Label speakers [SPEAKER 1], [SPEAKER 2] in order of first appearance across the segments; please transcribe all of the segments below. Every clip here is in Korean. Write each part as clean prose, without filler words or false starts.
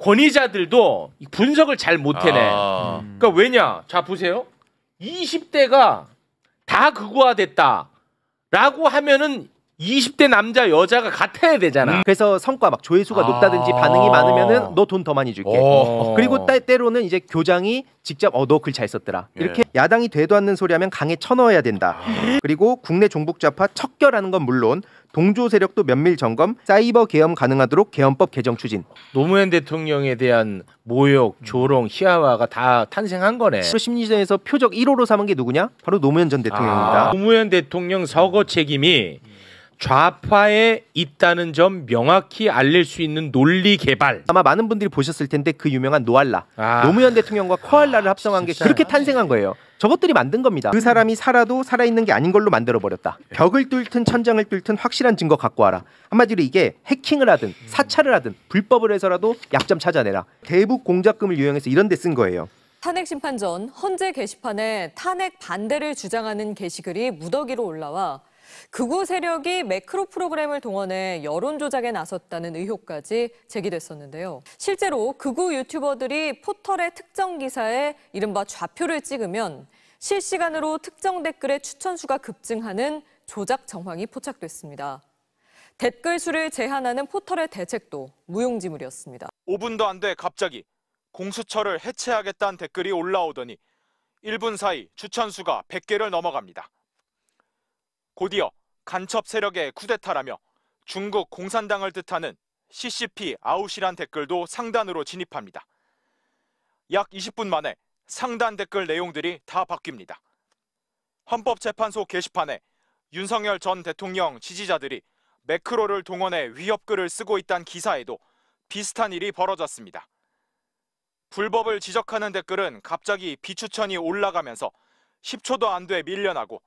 [SPEAKER 1] 권위자들도 분석을 잘 못 해내. 그러니까 왜냐? 자 보세요. 20대가 다 극우화됐다라고 하면은 20대 남자 여자가 같아야 되잖아.
[SPEAKER 2] 그래서 성과 막 조회수가 높다든지 반응이 많으면은 너 돈 더 많이 줄게. 그리고 때로는 이제 교장이 직접 너 글 잘 썼더라. 이렇게 야당이 되도 않는 소리 하면 강에 쳐넣어야 된다. 그리고 국내 종북 좌파 척결하는 건 물론 동조 세력도 면밀 점검, 사이버 계엄 가능하도록 계엄법 개정 추진.
[SPEAKER 1] 노무현 대통령에 대한 모욕, 조롱, 희화화가 다 탄생한 거네.
[SPEAKER 2] 심리전에서 표적 1호로 삼은 게 누구냐? 바로 노무현 전 대통령입니다.
[SPEAKER 1] 노무현 대통령 서거 책임이 좌파에 있다는 점 명확히 알릴 수 있는 논리 개발.
[SPEAKER 2] 아마 많은 분들이 보셨을 텐데 그 유명한 노알라. 노무현 대통령과 코알라를 합성한 게 그렇게 탄생한 거예요. 저것들이 만든 겁니다. 그 사람이 살아도 살아있는 게 아닌 걸로 만들어버렸다. 벽을 뚫든 천장을 뚫든 확실한 증거 갖고 와라. 한마디로 이게 해킹을 하든 사찰을 하든 불법을 해서라도 약점 찾아내라. 대북 공작금을 유용해서 이런 데 쓴 거예요.
[SPEAKER 3] 탄핵 심판 전 헌재 게시판에 탄핵 반대를 주장하는 게시글이 무더기로 올라와 극우 세력이 매크로 프로그램을 동원해 여론 조작에 나섰다는 의혹까지 제기됐었는데요. 실제로 극우 유튜버들이 포털의 특정 기사에 이른바 좌표를 찍으면 실시간으로 특정 댓글의 추천수가 급증하는 조작 정황이 포착됐습니다. 댓글 수를 제한하는 포털의 대책도 무용지물이었습니다.
[SPEAKER 4] 5분도 안 돼 갑자기 공수처를 해체하겠다는 댓글이 올라오더니 1분 사이 추천수가 100개를 넘어갑니다. 곧이어 간첩 세력의 쿠데타라며 중국 공산당을 뜻하는 CCP 아웃이란 댓글도 상단으로 진입합니다. 약 20분 만에 상단 댓글 내용들이 다 바뀝니다. 헌법재판소 게시판에 윤석열 전 대통령 지지자들이 매크로를 동원해 위협글을 쓰고 있다는 기사에도 비슷한 일이 벌어졌습니다. 불법을 지적하는 댓글은 갑자기 비추천이 올라가면서 10초도 안 돼 밀려나고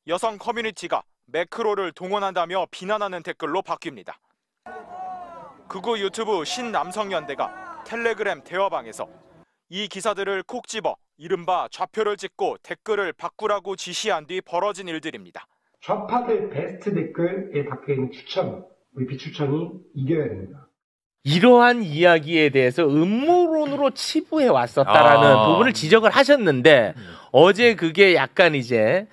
[SPEAKER 4] 여성 커뮤니티가 매크로를 동원한다며 비난하는 댓글로 바뀝니다. 극우 유튜브 신남성연대가 텔레그램 대화방에서 이 기사들을 콕 집어 이른바 좌표를 찍고 댓글을 바꾸라고 지시한 뒤 벌어진 일들입니다.
[SPEAKER 5] 좌파들 베스트 댓글에 박혀있는 추천, 우리 비추천이 이겨야 됩니다.
[SPEAKER 1] 이러한 이야기에 대해서 음모론으로 치부해 왔었다라는 부분을 지적을 하셨는데 어제 그게 약간 이제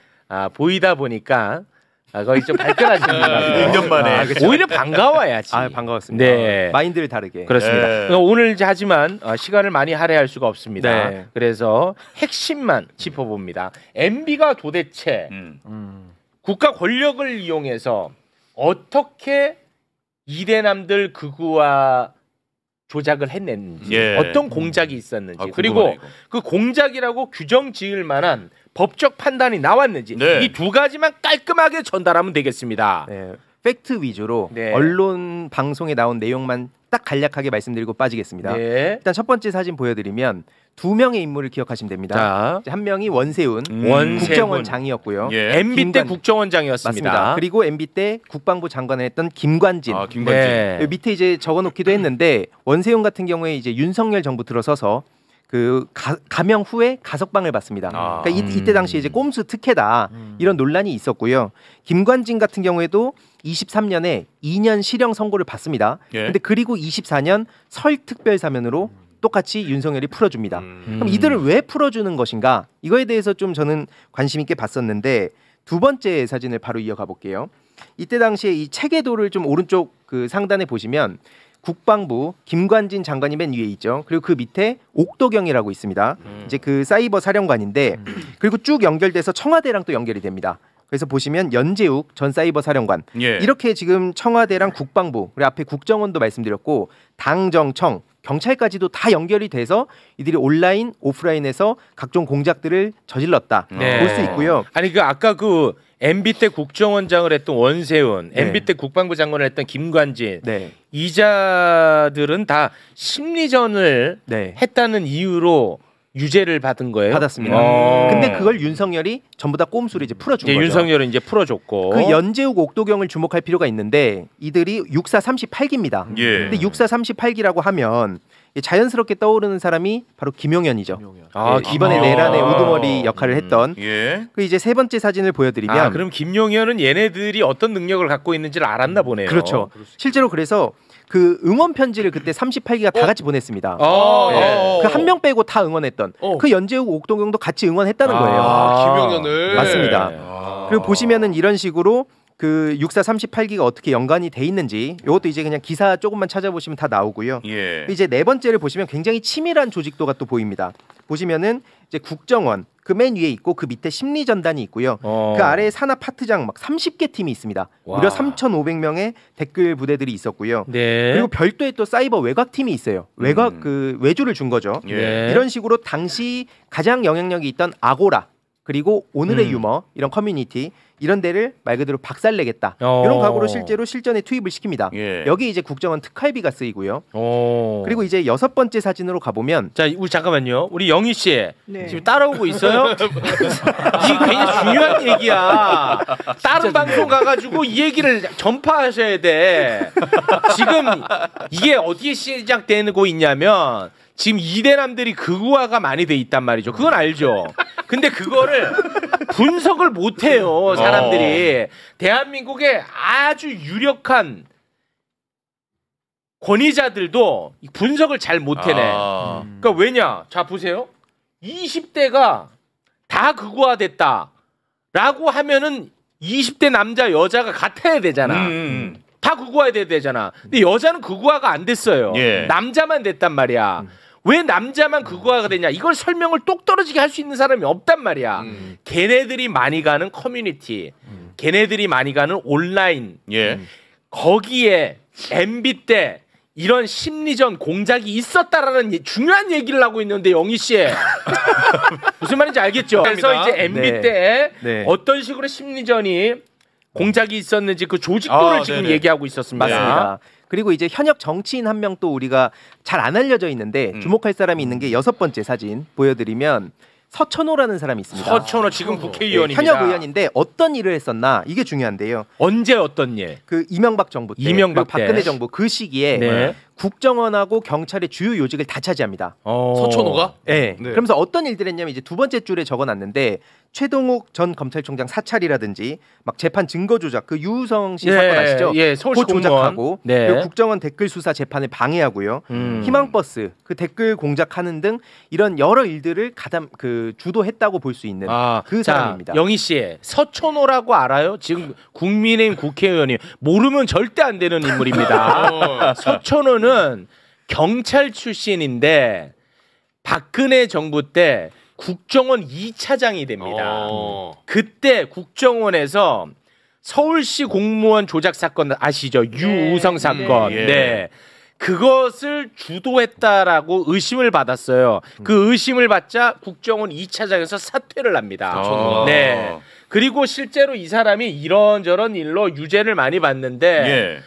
[SPEAKER 1] 보이다 보니까 거의 좀 발끈하십니다.
[SPEAKER 6] 1년 만에.
[SPEAKER 1] 오히려 반가워야지.
[SPEAKER 2] 반가웠습니다.
[SPEAKER 1] 네.
[SPEAKER 2] 마인드를 다르게.
[SPEAKER 1] 그렇습니다. 그러니까 오늘 하지만 시간을 많이 할애할 수가 없습니다.
[SPEAKER 2] 네.
[SPEAKER 1] 그래서 핵심만 짚어봅니다. MB가 도대체 국가 권력을 이용해서 어떻게 이대남들 극우화 조작을 했는지 어떤 공작이 있었는지 그리고 그 공작이라고 규정 지을 만한 법적 판단이 나왔는지 이 두 가지만 깔끔하게 전달하면 되겠습니다.
[SPEAKER 2] 팩트 위주로 언론 방송에 나온 내용만 딱 간략하게 말씀드리고 빠지겠습니다. 일단 첫 번째 사진 보여드리면 두 명의 인물을 기억하시면 됩니다. 한 명이 원세훈 국정원장이었고요.
[SPEAKER 1] MB 때 국정원장이었습니다.
[SPEAKER 2] 맞습니다. 그리고 MB 때 국방부 장관을 했던 김관진. 밑에 이제 적어놓기도 했는데 원세훈 같은 경우에 이제 윤석열 정부 들어서서 그 감형 후에 가석방을 받습니다. 그러니까 이때 당시 이제 꼼수 특혜다 이런 논란이 있었고요. 김관진 같은 경우에도 23년에 2년 실형 선고를 받습니다. 근데 그리고 24년 설 특별 사면으로 똑같이 윤석열이 풀어줍니다. 그럼 이들을 왜 풀어주는 것인가? 이거에 대해서 좀 저는 관심 있게 봤었는데 두 번째 사진을 바로 이어가 볼게요. 이때 당시에 이 체계도를 좀 오른쪽 그 상단에 보시면 국방부 김관진 장관이 맨 위에 있죠. 그리고 그 밑에 옥도경이라고 있습니다. 이제 그 사이버 사령관인데 그리고 쭉 연결돼서 청와대랑 또 연결이 됩니다. 그래서 보시면 연재욱 전 사이버 사령관 이렇게 지금 청와대랑 국방부 그리고 앞에 국정원도 말씀드렸고 당정청 경찰까지도 다 연결이 돼서 이들이 온라인 오프라인에서 각종 공작들을 저질렀다 볼 수 있고요.
[SPEAKER 1] 아니 그 아까 그 MB 때 국정원장을 했던 원세훈, MB 때 국방부 장관을 했던 김관진 이자들은 다 심리전을 했다는 이유로 유죄를 받은 거예요?
[SPEAKER 2] 받았습니다. 근데 그걸 윤석열이 전부 다 꼼수로 이제 풀어준 거죠.
[SPEAKER 1] 윤석열은 이제 풀어줬고
[SPEAKER 2] 그 연재욱 옥도경을 주목할 필요가 있는데 이들이 육사 38기입니다. 근데 육사 38기라고 하면 자연스럽게 떠오르는 사람이 바로 김용현이죠. 이번에 내란의 우두머리 역할을 했던. 그 이제 세 번째 사진을 보여드리면
[SPEAKER 1] 그럼 김용현은 얘네들이 어떤 능력을 갖고 있는지를 알았나 보네요.
[SPEAKER 2] 그렇죠. 실제로 그래서 그 응원 편지를 그때 38기가 다 같이 보냈습니다. 네. 그 한 명 빼고 다 응원했던 그 연재욱 옥동경도 같이 응원했다는 거예요.
[SPEAKER 6] 김용현을
[SPEAKER 2] 맞습니다. 그리고 보시면은 이런 식으로 그 64 38기가 어떻게 연관이 돼 있는지 이것도 이제 그냥 기사 조금만 찾아보시면 다 나오고요. 이제 네 번째를 보시면 굉장히 치밀한 조직도가 또 보입니다. 보시면은 이제 국정원 그 맨 위에 있고 그 밑에 심리전단이 있고요. 그 아래에 산하 파트장 막 30개 팀이 있습니다. 무려 3,500명의 댓글 부대들이 있었고요. 그리고 별도의 또 사이버 외곽 팀이 있어요. 외곽 그 외주를 준 거죠. 이런 식으로 당시 가장 영향력이 있던 아고라 그리고 오늘의 유머 이런 커뮤니티 이런 데를 말 그대로 박살내겠다 이런 각오로 실제로 실전에 투입을 시킵니다. 여기 이제 국정원 특활비가 쓰이고요. 그리고 이제 6번째 사진으로 가보면
[SPEAKER 1] 자 우리 잠깐만요. 우리 영희 씨 지금 따라오고 있어요? 이게 굉장히 중요한 얘기야. 다른 방송 가가지고 이 얘기를 전파하셔야 돼. 지금 이게 어디에 시작되고 있냐면 지금 이대남들이 극우화가 많이 돼 있단 말이죠. 그건 알죠. 근데 그거를 분석을 못해요 사람들이. 대한민국의 아주 유력한 권위자들도 분석을 잘 못해내. 그러니까 왜냐? 자 보세요. 20대가 다 극우화됐다라고 하면은 20대 남자 여자가 같아야 되잖아. 다 극우화돼야 되잖아. 근데 여자는 극우화가 안 됐어요. 남자만 됐단 말이야. 왜 남자만 극우화가 되냐? 이걸 설명을 똑 떨어지게 할 수 있는 사람이 없단 말이야. 걔네들이 많이 가는 커뮤니티, 걔네들이 많이 가는 온라인, 거기에 MB 때 이런 심리전 공작이 있었다라는 중요한 얘기를 하고 있는데 영희 씨 무슨 말인지 알겠죠? 그래서 이제 MB 때 어떤 식으로 심리전이 공작이 있었는지 그 조직도를 지금 얘기하고 있었습니다.
[SPEAKER 2] 맞습니다. 그리고 이제 현역 정치인 한 명 또 우리가 잘 안 알려져 있는데 주목할 사람이 있는 게 6번째 사진 보여드리면 서천호라는 사람이 있습니다.
[SPEAKER 1] 서천호 지금 국회의원입니다.
[SPEAKER 2] 현역 의원인데 어떤 일을 했었나 이게 중요한데요.
[SPEAKER 1] 언제 어떤 일?
[SPEAKER 2] 그 이명박 정부 때,
[SPEAKER 1] 이명박 때.
[SPEAKER 2] 박근혜 정부 그 시기에 국정원하고 경찰의 주요 요직을 다 차지합니다.
[SPEAKER 6] 서천호가?
[SPEAKER 2] 네. 그러면서 어떤 일들 했냐면 이제 두 번째 줄에 적어놨는데 최동욱 전 검찰총장 사찰이라든지 막 재판 증거 조작 그 유우성 씨 사건 아시죠?
[SPEAKER 1] 서울시
[SPEAKER 2] 조작하고 그리고 국정원 댓글 수사 재판을 방해하고요. 희망버스 그 댓글 공작하는 등 이런 여러 일들을 가담 그 주도했다고 볼 수 있는 그 사람입니다.
[SPEAKER 1] 영희 씨 서천호라고 알아요? 지금 국민의힘 국회의원이 모르면 절대 안 되는 인물입니다. 서천호는 경찰 출신인데 박근혜 정부 때 국정원 2차장이 됩니다. 그때 국정원에서 서울시 공무원 조작 사건 아시죠? 유우성 사건. 그것을 주도했다라고 의심을 받았어요. 그 의심을 받자 국정원 2차장에서 사퇴를 합니다. 그리고 실제로 이 사람이 이런저런 일로 유죄를 많이 받는데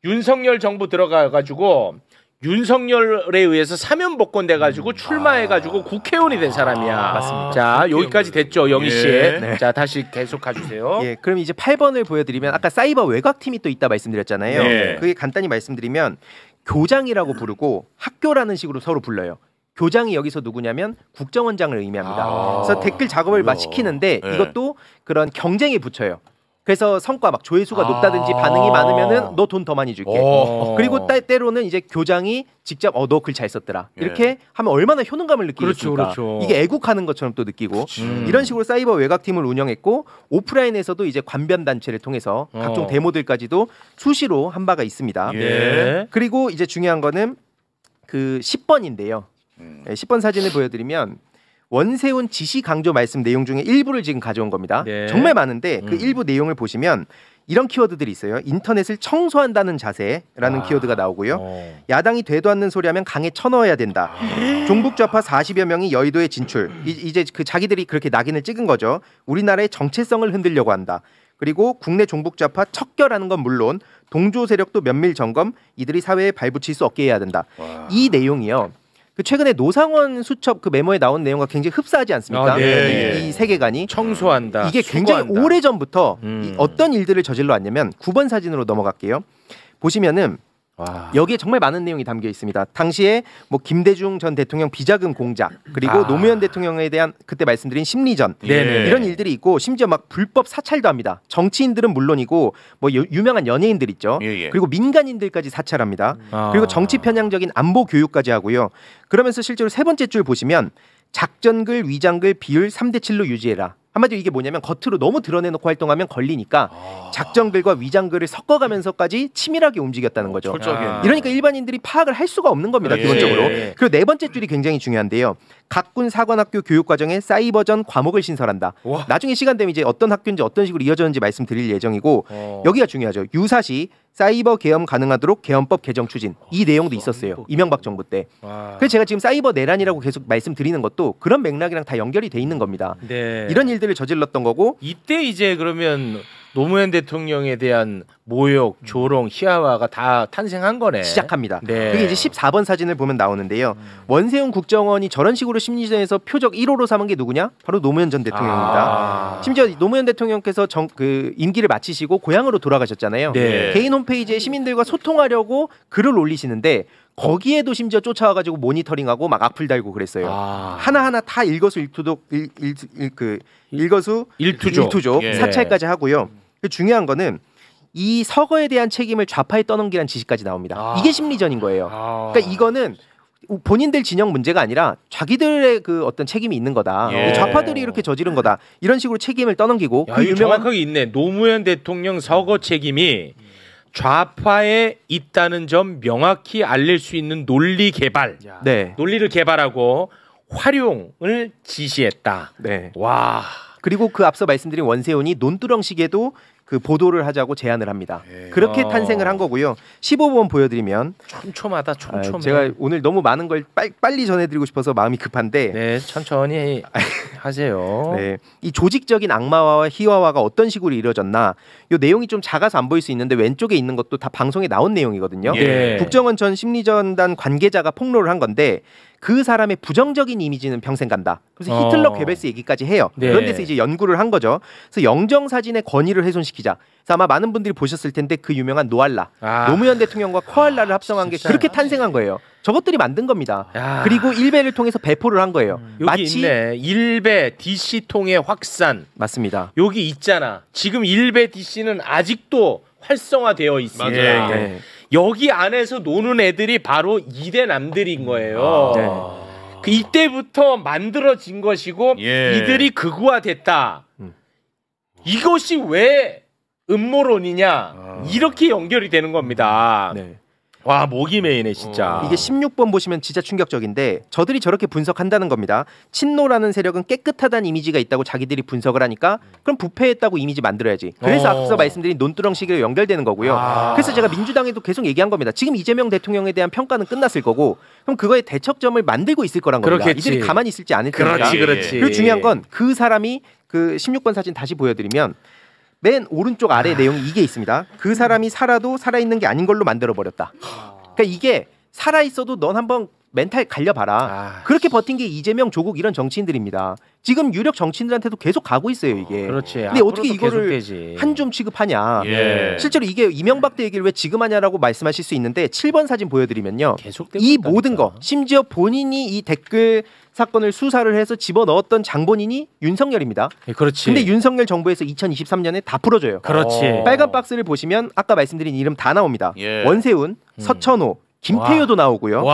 [SPEAKER 1] 윤석열 정부 들어가가지고 윤석열에 의해서 사면복권 돼가지고 출마해가지고 국회의원이 된 사람이야.
[SPEAKER 2] 맞습니다.
[SPEAKER 1] 자 여기까지 됐죠, 영희 씨. 자 다시 계속 가주세요.
[SPEAKER 2] 그럼 이제 8번을 보여드리면 아까 사이버 외곽팀이 또 있다 말씀드렸잖아요. 그게 간단히 말씀드리면 교장이라고 부르고 학교라는 식으로 서로 불러요. 교장이 여기서 누구냐면 국정원장을 의미합니다. 그래서 댓글 작업을 막 시키는데 이것도 그런 경쟁에 붙여요. 그래서 성과 막 조회수가 높다든지 반응이 많으면은 너 돈 더 많이 줄게. 그리고 때로는 이제 교장이 직접 너 글 잘 썼더라. 이렇게 하면 얼마나 효능감을 느끼겠습니까? 이게 애국하는 것처럼 또 느끼고 이런 식으로 사이버 외곽팀을 운영했고 오프라인에서도 이제 관변 단체를 통해서 각종 데모들까지도 수시로 한 바가 있습니다. 그리고 이제 중요한 거는 그 10번인데요. 10번 사진을 보여드리면 원세훈 지시 강조 말씀 내용 중에 일부를 지금 가져온 겁니다. 정말 많은데 그 일부 내용을 보시면 이런 키워드들이 있어요. 인터넷을 청소한다는 자세라는 키워드가 나오고요. 야당이 되도 않는 소리 하면 강에 쳐넣어야 된다. 종북 좌파 40여 명이 여의도에 진출. 이제 그 자기들이 그렇게 낙인을 찍은 거죠. 우리나라의 정체성을 흔들려고 한다. 그리고 국내 종북 좌파 척결하는 건 물론 동조 세력도 면밀 점검, 이들이 사회에 발붙일 수 없게 해야 된다. 이 내용이요. 그 최근에 노상원 수첩 그 메모에 나온 내용과 굉장히 흡사하지 않습니까? 이 세계관이
[SPEAKER 1] 청소한다.
[SPEAKER 2] 이게 굉장히 오래 전부터 어떤 일들을 저질러 왔냐면 9번 사진으로 넘어갈게요. 보시면은 여기에 정말 많은 내용이 담겨 있습니다. 당시에 뭐 김대중 전 대통령 비자금 공작 그리고 노무현 대통령에 대한 그때 말씀드린 심리전 이런 일들이 있고 심지어 막 불법 사찰도 합니다. 정치인들은 물론이고 뭐 유명한 연예인들 있죠. 그리고 민간인들까지 사찰합니다. 그리고 정치 편향적인 안보 교육까지 하고요. 그러면서 실제로 세 번째 줄 보시면 작전글, 위장글, 비율 3대7로 유지해라. 한마디로 이게 뭐냐면 겉으로 너무 드러내놓고 활동하면 걸리니까 작전글과 위장글을 섞어가면서까지 치밀하게 움직였다는 거죠. 이러니까 일반인들이 파악을 할 수가 없는 겁니다. 기본적으로. 그리고 네 번째 줄이 굉장히 중요한데요. 각군 사관학교 교육과정에 사이버전 과목을 신설한다. 나중에 시간 되면 이제 어떤 학교인지 어떤 식으로 이어졌는지 말씀드릴 예정이고 여기가 중요하죠. 유사시 사이버 계엄 가능하도록 계엄법 개정 추진 이 내용도 있었어요. 이명박 정부 때. 그래서 제가 지금 사이버 내란이라고 계속 말씀드리는 것도 그런 맥락이랑 다 연결이 돼 있는 겁니다. 이런 일들을 저질렀던 거고
[SPEAKER 1] 이때 이제 그러면 노무현 대통령에 대한 모욕, 조롱, 희화화가 다 탄생한 거네.
[SPEAKER 2] 시작합니다. 그게 이제 14번 사진을 보면 나오는데요. 원세훈 국정원이 저런 식으로 심리전에서 표적 1호로 삼은 게 누구냐? 바로 노무현 전 대통령입니다. 심지어 노무현 대통령께서 그 임기를 마치시고 고향으로 돌아가셨잖아요. 개인 홈페이지에 시민들과 소통하려고 글을 올리시는데 거기에도 심지어 쫓아와가지고 모니터링하고 막 악플 달고 그랬어요. 하나하나 다 일거수일투족 일거수일투족 사찰까지 하고요. 중요한 거는 이 서거에 대한 책임을 좌파에 떠넘기라는 지시까지 나옵니다. 이게 심리전인 거예요. 그러니까 이거는 본인들 진영 문제가 아니라 자기들의 그 어떤 책임이 있는 거다. 좌파들이 이렇게 저지른 거다. 이런 식으로 책임을 떠넘기고
[SPEAKER 1] 그 유명한 정확하게 있네. 노무현 대통령 서거 책임이 좌파에 있다는 점 명확히 알릴 수 있는 논리 개발, 논리를 개발하고 활용을 지시했다. 와.
[SPEAKER 2] 그리고 그 앞서 말씀드린 원세훈이 논두렁식에도 그 보도를 하자고 제안을 합니다. 그렇게 탄생을 한 거고요. 15번 보여드리면
[SPEAKER 1] 촘촘하다. 촘촘해.
[SPEAKER 2] 제가 오늘 너무 많은 걸 빨리 전해드리고 싶어서 마음이 급한데
[SPEAKER 1] 천천히 하세요.
[SPEAKER 2] 이 조직적인 악마화와 희화화가 어떤 식으로 이루어졌나 이 내용이 좀 작아서 안 보일 수 있는데 왼쪽에 있는 것도 다 방송에 나온 내용이거든요. 국정원 전 심리전단 관계자가 폭로를 한 건데 그 사람의 부정적인 이미지는 평생 간다. 그래서 히틀러 괴벨스 얘기까지 해요. 그런 데서 이제 연구를 한 거죠. 그래서 영정사진의 권위를 훼손시키자. 그래서 아마 많은 분들이 보셨을 텐데 그 유명한 노알라, 노무현 대통령과 코알라를 합성한 게 그렇게 탄생한 거예요. 저것들이 만든 겁니다. 그리고 일베를 통해서 배포를 한 거예요.
[SPEAKER 1] 여기 마치 있네. 일베 DC 통해 확산.
[SPEAKER 2] 맞습니다.
[SPEAKER 1] 여기 있잖아. 지금 일베 DC는 아직도 활성화되어 있습니다. 여기 안에서 노는 애들이 바로 이대 남들인 거예요. 그 이때부터 만들어진 것이고 이들이 극우화됐다. 이것이 왜 음모론이냐? 이렇게 연결이 되는 겁니다. 와, 목이 메이네 진짜.
[SPEAKER 2] 이게 16번 보시면 진짜 충격적인데 저들이 저렇게 분석한다는 겁니다. 친노라는 세력은 깨끗하다는 이미지가 있다고 자기들이 분석을 하니까 그럼 부패했다고 이미지 만들어야지. 그래서 앞서 말씀드린 논두렁 시기로 연결되는 거고요. 그래서 제가 민주당에도 계속 얘기한 겁니다. 지금 이재명 대통령에 대한 평가는 끝났을 거고 그럼 그거에 대척점을 만들고 있을 거란 겁니다. 이들이 가만히 있을지 않을 테니까. 그리고 중요한 건 그 사람이 그 16번 사진 다시 보여드리면 맨 오른쪽 아래 내용이 이게 있습니다. 그 사람이 살아도 살아있는 게 아닌 걸로 만들어버렸다. 그러니까 이게 살아있어도 넌 한번 멘탈 갈려봐라. 그렇게 버틴 게 이재명, 조국 이런 정치인들입니다. 지금 유력 정치인들한테도 계속 가고 있어요 이게. 근데 어떻게 이거를 한 줌 취급하냐. 실제로 이게 이명박 때 얘기를 왜 지금 하냐라고 말씀하실 수 있는데 7번 사진 보여드리면요. 이 모든 거 심지어 본인이 이 댓글 사건을 수사를 해서 집어넣었던 장본인이 윤석열입니다. 근데 윤석열 정부에서 2023년에 다 풀어줘요. 빨간 박스를 보시면 아까 말씀드린 이름 다 나옵니다. 원세훈, 서천호, 김태효도 나오고요.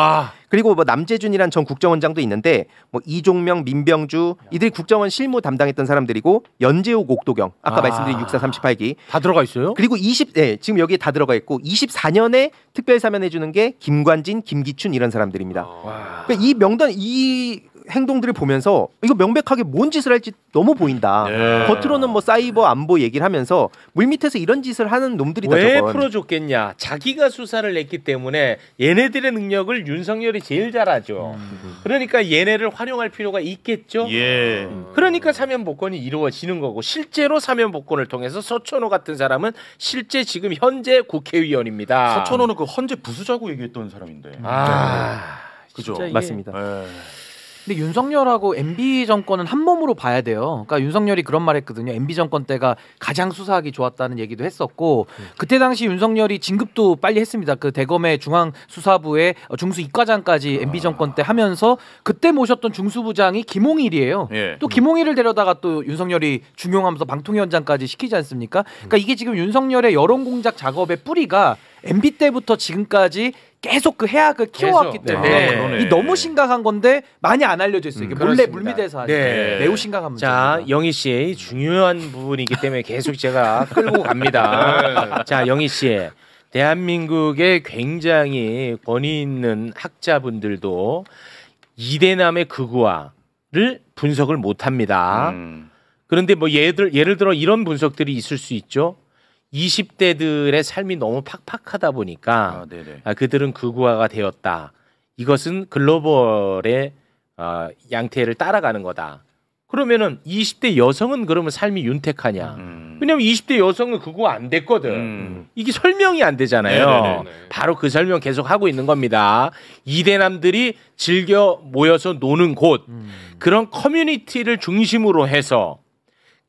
[SPEAKER 2] 그리고 뭐 남재준이란 전 국정원장도 있는데 뭐 이종명, 민병주 이들이 국정원 실무 담당했던 사람들이고 연재욱, 옥도경 아까 말씀드린 6438기
[SPEAKER 1] 다 들어가 있어요.
[SPEAKER 2] 그리고 지금 여기에 다 들어가 있고 24년에 특별 사면해 주는 게 김관진, 김기춘 이런 사람들입니다. 그러니까 이 명단 이 행동들을 보면서 이거 명백하게 뭔 짓을 할지 너무 보인다. 겉으로는 뭐 사이버 안보 얘기를 하면서 물밑에서 이런 짓을 하는 놈들이다.
[SPEAKER 1] 왜 저건. 풀어줬겠냐? 자기가 수사를 했기 때문에 얘네들의 능력을 윤석열이 제일 잘하죠. 그러니까 얘네를 활용할 필요가 있겠죠. 그러니까 사면복권이 이루어지는 거고 실제로 사면복권을 통해서 서천호 같은 사람은 실제 지금 현재 국회의원입니다.
[SPEAKER 6] 서천호는 그 헌재 부수자고 얘기했던 사람인데.
[SPEAKER 2] 그죠? 맞습니다.
[SPEAKER 6] 근데 윤석열하고 MB 정권은 한 몸으로 봐야 돼요. 그러니까 윤석열이 그런 말했거든요. MB 정권 때가 가장 수사하기 좋았다는 얘기도 했었고 그때 당시 윤석열이 진급도 빨리 했습니다. 그 대검의 중앙수사부의 중수 이과장까지 MB 정권 때 하면서 그때 모셨던 중수부장이 김홍일이에요. 예. 또 김홍일을 데려다가 또 윤석열이 중용하면서 방통위원장까지 시키지 않습니까? 그러니까 이게 지금 윤석열의 여론 공작 작업의 뿌리가 MB 때부터 지금까지 계속 그 해악을 키워왔기 때문에 이 너무 심각한 건데 많이 안 알려져 있어요. 이게 몰래 물밑에서 하니까 매우 심각한 문제입니다.
[SPEAKER 1] 자, 영희 씨 중요한 부분이기 때문에 계속 제가 끌고 갑니다. 자, 영희 씨, 대한민국의 굉장히 권위 있는 학자분들도 이대남의 극우화를 분석을 못합니다. 그런데 뭐 예를 들어 이런 분석들이 있을 수 있죠. 20대들의 삶이 너무 팍팍하다 보니까 그들은 극우화가 되었다. 이것은 글로벌의 양태를 따라가는 거다. 그러면은 20대 여성은 그러면 삶이 윤택하냐? 왜냐면 20대 여성은 극우화 안 됐거든. 이게 설명이 안 되잖아요. 바로 그 설명 계속 하고 있는 겁니다. 이대남들이 즐겨 모여서 노는 곳, 그런 커뮤니티를 중심으로 해서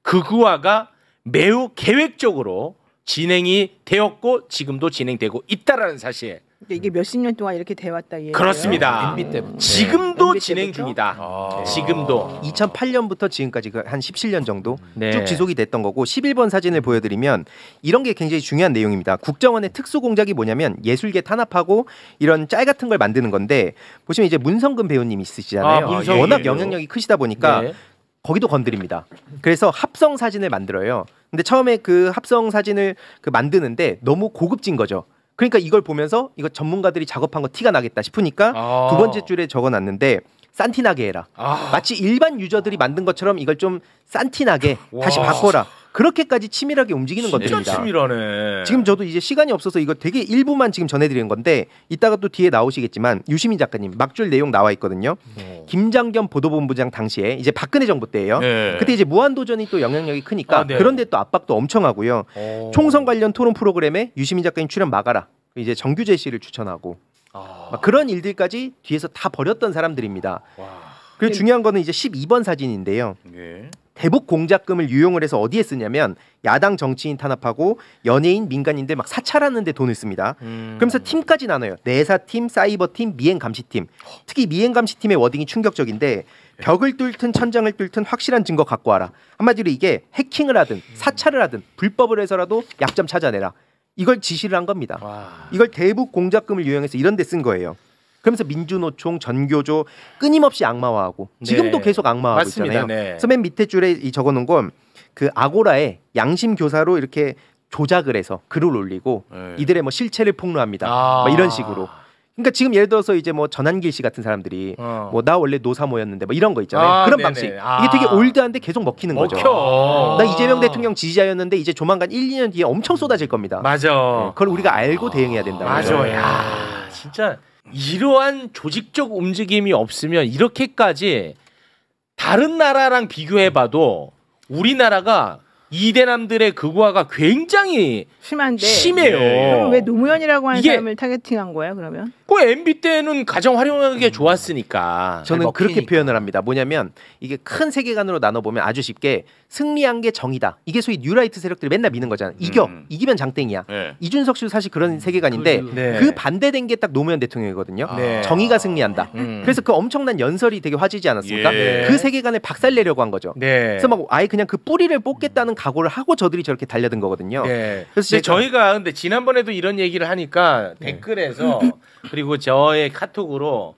[SPEAKER 1] 극우화가 매우 계획적으로 진행이 되었고 지금도 진행되고 있다라는 사실.
[SPEAKER 7] 이게 몇십 년 동안 이렇게 돼왔다 이해요?
[SPEAKER 1] 그렇습니다.
[SPEAKER 6] MB 때부터.
[SPEAKER 1] 지금도
[SPEAKER 7] MB
[SPEAKER 1] 진행
[SPEAKER 7] 때부터?
[SPEAKER 1] 중이다. 지금도
[SPEAKER 2] 2008년부터 지금까지 한 17년 정도 쭉 지속이 됐던 거고 11번 사진을 보여드리면 이런 게 굉장히 중요한 내용입니다. 국정원의 특수 공작이 뭐냐면 예술계 탄압하고 이런 짤 같은 걸 만드는 건데 보시면 이제 문성근 배우님 있으시잖아요. 워낙 영향력이 크시다 보니까 거기도 건드립니다. 그래서 합성 사진을 만들어요. 근데 처음에 그 합성 사진을 만드는데 너무 고급진 거죠. 그러니까 이걸 보면서 이거 전문가들이 작업한 거 티가 나겠다 싶으니까 두 번째 줄에 적어놨는데 산티나게 해라. 마치 일반 유저들이 만든 것처럼 이걸 좀 산티나게 다시 바꿔라. 그렇게까지 치밀하게 움직이는 것들입니다.
[SPEAKER 1] 치밀하네.
[SPEAKER 2] 지금 저도 이제 시간이 없어서 이거 되게 일부만 지금 전해드리는 건데 이따가 또 뒤에 나오시겠지만 유시민 작가님 막줄 내용 나와 있거든요. 김장겸 보도본부장 당시에 이제 박근혜 정부 때예요. 그때 이제 무한도전이 또 영향력이 크니까 그런데 또 압박도 엄청 하고요. 총선 관련 토론 프로그램에 유시민 작가님 출연 막아라. 이제 정규재 씨를 추천하고 막 그런 일들까지 뒤에서 다 벌였던 사람들입니다. 그리고 중요한 거는 이제 12번 사진인데요. 대북 공작금을 유용을 해서 어디에 쓰냐면 야당 정치인 탄압하고 연예인, 민간인들 막 사찰하는 데 돈을 씁니다. 그러면서 팀까지 나눠요. 내사팀, 사이버팀, 미행감시팀. 특히 미행감시팀의 워딩이 충격적인데 벽을 뚫든 천장을 뚫든 확실한 증거 갖고 와라. 한마디로 이게 해킹을 하든 사찰을 하든 불법을 해서라도 약점 찾아내라. 이걸 지시를 한 겁니다. 이걸 대북 공작금을 유용해서 이런 데 쓴 거예요. 그러면서 민주노총, 전교조 끊임없이 악마화하고 지금도 계속 악마화하고 있잖아요. 그래서 맨 밑에 줄에 적어놓은 건 그 아고라에 양심 교사로 이렇게 조작을 해서 글을 올리고 이들의 뭐 실체를 폭로합니다. 뭐 이런 식으로. 그러니까 지금 예를 들어서 이제 뭐 전한길 씨 같은 사람들이 뭐 나 원래 노사모였는데 뭐 이런 거 있잖아요. 그런 방식. 이게 되게 올드한데 계속 먹히는 거죠. 나 이재명 대통령 지지자였는데 이제 조만간 1, 2년 뒤에 엄청 쏟아질 겁니다.
[SPEAKER 1] 맞아.
[SPEAKER 2] 그걸 우리가 알고 대응해야 된다.
[SPEAKER 1] 맞아. 야, 진짜 이러한 조직적 움직임이 없으면 이렇게까지 다른 나라랑 비교해봐도 우리나라가 이대남들의 극우화가 굉장히 심해요.
[SPEAKER 7] 그럼 왜 노무현이라고 하는 사람을 타겟팅한 거야 그러면?
[SPEAKER 1] 그 MB 때는 가장 활용하기가 좋았으니까.
[SPEAKER 2] 저는 그렇게 표현을 합니다. 뭐냐면 이게 큰 세계관으로 나눠보면 아주 쉽게 승리한 게 정의다. 이게 소위 뉴라이트 세력들이 맨날 미는 거잖아. 이기면 장땡이야. 이준석 씨도 사실 그런 세계관인데 그 반대된 게 딱 노무현 대통령이거든요. 정의가 승리한다. 그래서 그 엄청난 연설이 되게 화제지 않았습니까? 그 세계관을 박살내려고 한 거죠. 그래서 막 아예 그냥 그 뿌리를 뽑겠다는 각오를 하고 저들이 저렇게 달려든 거거든요.
[SPEAKER 1] 그래서 저희가 근데 지난번에도 이런 얘기를 하니까 댓글에서 그리고 저의 카톡으로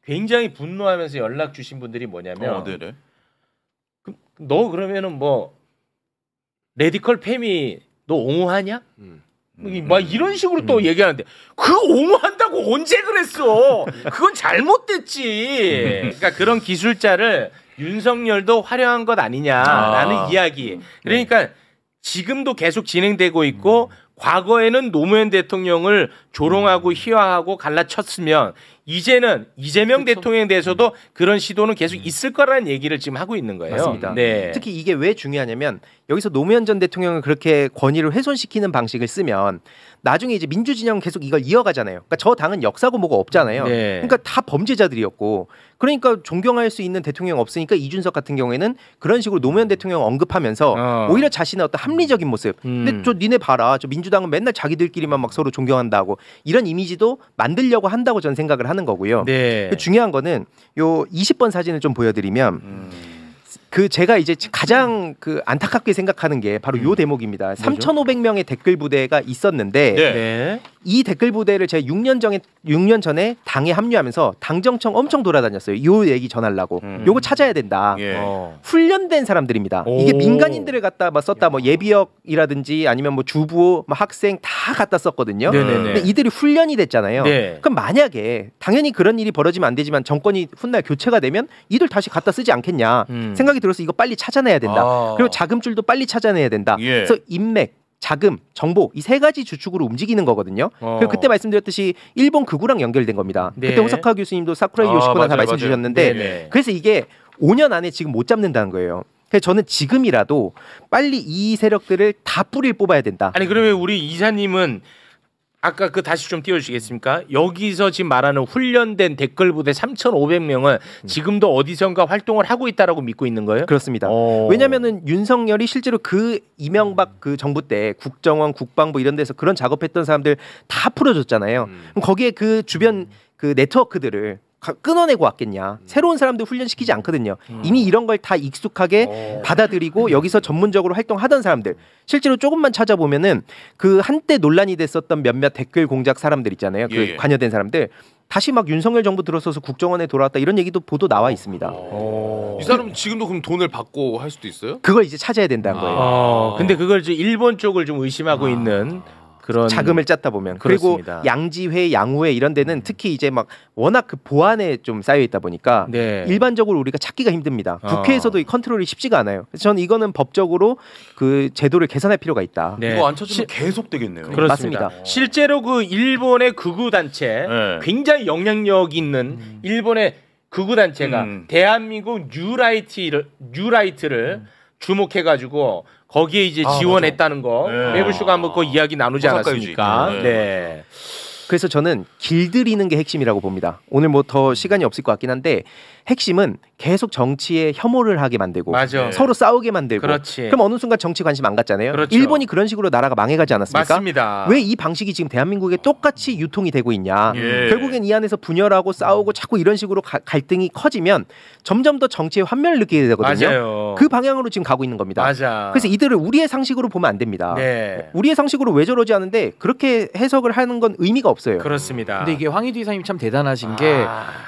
[SPEAKER 1] 굉장히 분노하면서 연락 주신 분들이 뭐냐면 너 그러면은 뭐 레디컬 페미 너 옹호하냐? 막 이런 식으로 또 얘기하는데 그 옹호한다고 언제 그랬어? 그건 잘못됐지. 그러니까 그런 기술자를 윤석열도 활용한 것 아니냐라는 이야기. 그러니까 지금도 계속 진행되고 있고 과거에는 노무현 대통령을 조롱하고 희화하고 갈라쳤으면 이제는 이재명 대통령에 대해서도 그런 시도는 계속 있을 거라는 얘기를 지금 하고 있는 거예요.
[SPEAKER 2] 맞습니다.
[SPEAKER 1] 네.
[SPEAKER 2] 특히 이게 왜 중요하냐면 여기서 노무현 전 대통령을 그렇게 권위를 훼손시키는 방식을 쓰면 나중에 이제 민주진영은 계속 이걸 이어가잖아요. 그러니까 저 당은 역사고 뭐가 없잖아요.
[SPEAKER 1] 네.
[SPEAKER 2] 그러니까 다 범죄자들이었고 그러니까 존경할 수 있는 대통령 없으니까 이준석 같은 경우에는 그런 식으로 노무현 대통령 언급하면서 오히려 자신의 어떤 합리적인 모습. 근데 저 니네 봐라. 저 민주당은 맨날 자기들끼리만 막 서로 존경한다고 이런 이미지도 만들려고 한다고 저는 생각을 하는 거고요.
[SPEAKER 1] 네.
[SPEAKER 2] 중요한 거는 요 20번 사진을 좀 보여드리면 그 제가 이제 가장 그 안타깝게 생각하는 게 바로 요 대목입니다. 3,500명의 댓글 부대가 있었는데
[SPEAKER 1] 네.
[SPEAKER 2] 이 댓글 부대를 제가 6년 전에 당에 합류하면서 당정청 엄청 돌아다녔어요. 요 얘기 전하려고. 요거 찾아야 된다.
[SPEAKER 8] 예.
[SPEAKER 2] 훈련된 사람들입니다. 이게 민간인들을 갖다 막 썼다 뭐 예비역이라든지 아니면 뭐 주부, 뭐 학생 다 갖다 썼거든요.
[SPEAKER 1] 네네네.
[SPEAKER 2] 근데 이들이 훈련이 됐잖아요.
[SPEAKER 1] 네.
[SPEAKER 2] 그럼 만약에 당연히 그런 일이 벌어지면 안 되지만 정권이 훗날 교체가 되면 이들 다시 갖다 쓰지 않겠냐 생각이 들어서 이거 빨리 찾아내야 된다. 그리고 자금줄도 빨리 찾아내야 된다.
[SPEAKER 8] 예.
[SPEAKER 2] 그래서 인맥, 자금, 정보 이 세 가지 주축으로 움직이는 거거든요. 그리고 그때 말씀드렸듯이 일본 극우랑 연결된 겁니다.
[SPEAKER 1] 네.
[SPEAKER 2] 그때 호사카 교수님도 사쿠라이 요시코나 다 말씀 주셨는데
[SPEAKER 1] 네네.
[SPEAKER 2] 그래서 이게 5년 안에 지금 못 잡는다는 거예요. 그래서 저는 지금이라도 빨리 이 세력들을 다 뿌리를 뽑아야 된다.
[SPEAKER 1] 아니 그러면 우리 이사님은 아까 그 다시 좀 띄워주시겠습니까? 여기서 지금 말하는 훈련된 댓글 부대 3,500명은 지금도 어디선가 활동을 하고 있다라고 믿고 있는 거예요?
[SPEAKER 2] 그렇습니다. 왜냐하면은 윤석열이 실제로 그 이명박 그 정부 때 국정원, 국방부 이런 데서 그런 작업했던 사람들 다 풀어줬잖아요. 그럼 거기에 그 주변 그 네트워크들을 끊어내고 왔겠냐. 새로운 사람들 훈련시키지 않거든요. 이미 이런 걸 다 익숙하게 받아들이고 여기서 전문적으로 활동하던 사람들. 실제로 조금만 찾아보면은 그 한때 논란이 됐었던 몇몇 댓글 공작 사람들 있잖아요. 그 관여된 사람들. 다시 막 윤석열 정부 들어서서 국정원에 돌아왔다 이런 얘기도 보도 나와 있습니다.
[SPEAKER 8] 이 사람은 지금도 그럼 돈을 받고 할 수도 있어요?
[SPEAKER 2] 그걸 이제 찾아야 된다는 거예요.
[SPEAKER 1] 근데 그걸 이제 일본 쪽을 좀 의심하고 있는 그런
[SPEAKER 2] 자금을 짰다 보면
[SPEAKER 1] 그렇습니다.
[SPEAKER 2] 그리고 양지회, 양우회 이런 데는 특히 이제 막 워낙 그 보안에 좀 쌓여 있다 보니까
[SPEAKER 1] 네.
[SPEAKER 2] 일반적으로 우리가 찾기가 힘듭니다. 국회에서도 이 컨트롤이 쉽지가 않아요. 그래서 저는 이거는 법적으로 그 제도를 개선할 필요가 있다.
[SPEAKER 1] 네.
[SPEAKER 8] 이거 안 찾으면 계속 되겠네요.
[SPEAKER 1] 그렇습니다.
[SPEAKER 2] 맞습니다.
[SPEAKER 1] 실제로 그 일본의 극우 단체
[SPEAKER 8] 네.
[SPEAKER 1] 굉장히 영향력 있는 일본의 극우 단체가 대한민국 뉴라이트를 주목해가지고 거기에 이제 지원했다는 거 매불쇼가 한번 그 이야기 나누지 않았습니까? 네.
[SPEAKER 2] 그래서 저는 길들이는 게 핵심이라고 봅니다. 오늘 뭐 더 시간이 없을 것 같긴 한데 핵심은 계속 정치에 혐오를 하게 만들고
[SPEAKER 1] 맞아.
[SPEAKER 2] 서로 싸우게 만들고
[SPEAKER 1] 그렇지.
[SPEAKER 2] 그럼 어느 순간 정치 관심 안 갖잖아요.
[SPEAKER 1] 그렇죠.
[SPEAKER 2] 일본이 그런 식으로 나라가 망해가지 않았습니까?
[SPEAKER 1] 맞습니다.
[SPEAKER 2] 왜 이 방식이 지금 대한민국에 똑같이 유통이 되고 있냐.
[SPEAKER 8] 예.
[SPEAKER 2] 결국엔 이 안에서 분열하고 싸우고 자꾸 이런 식으로 갈등이 커지면 점점 더 정치의 환멸을 느끼게 되거든요.
[SPEAKER 1] 맞아요.
[SPEAKER 2] 그 방향으로 지금 가고 있는 겁니다.
[SPEAKER 1] 맞아.
[SPEAKER 2] 그래서 이들을 우리의 상식으로 보면 안 됩니다.
[SPEAKER 1] 네.
[SPEAKER 2] 우리의 상식으로 왜 저러지 않은데 그렇게 해석을 하는 건 의미가 없어요.
[SPEAKER 1] 그렇습니다.
[SPEAKER 6] 근데 이게 황희두 이사님 참 대단하신 게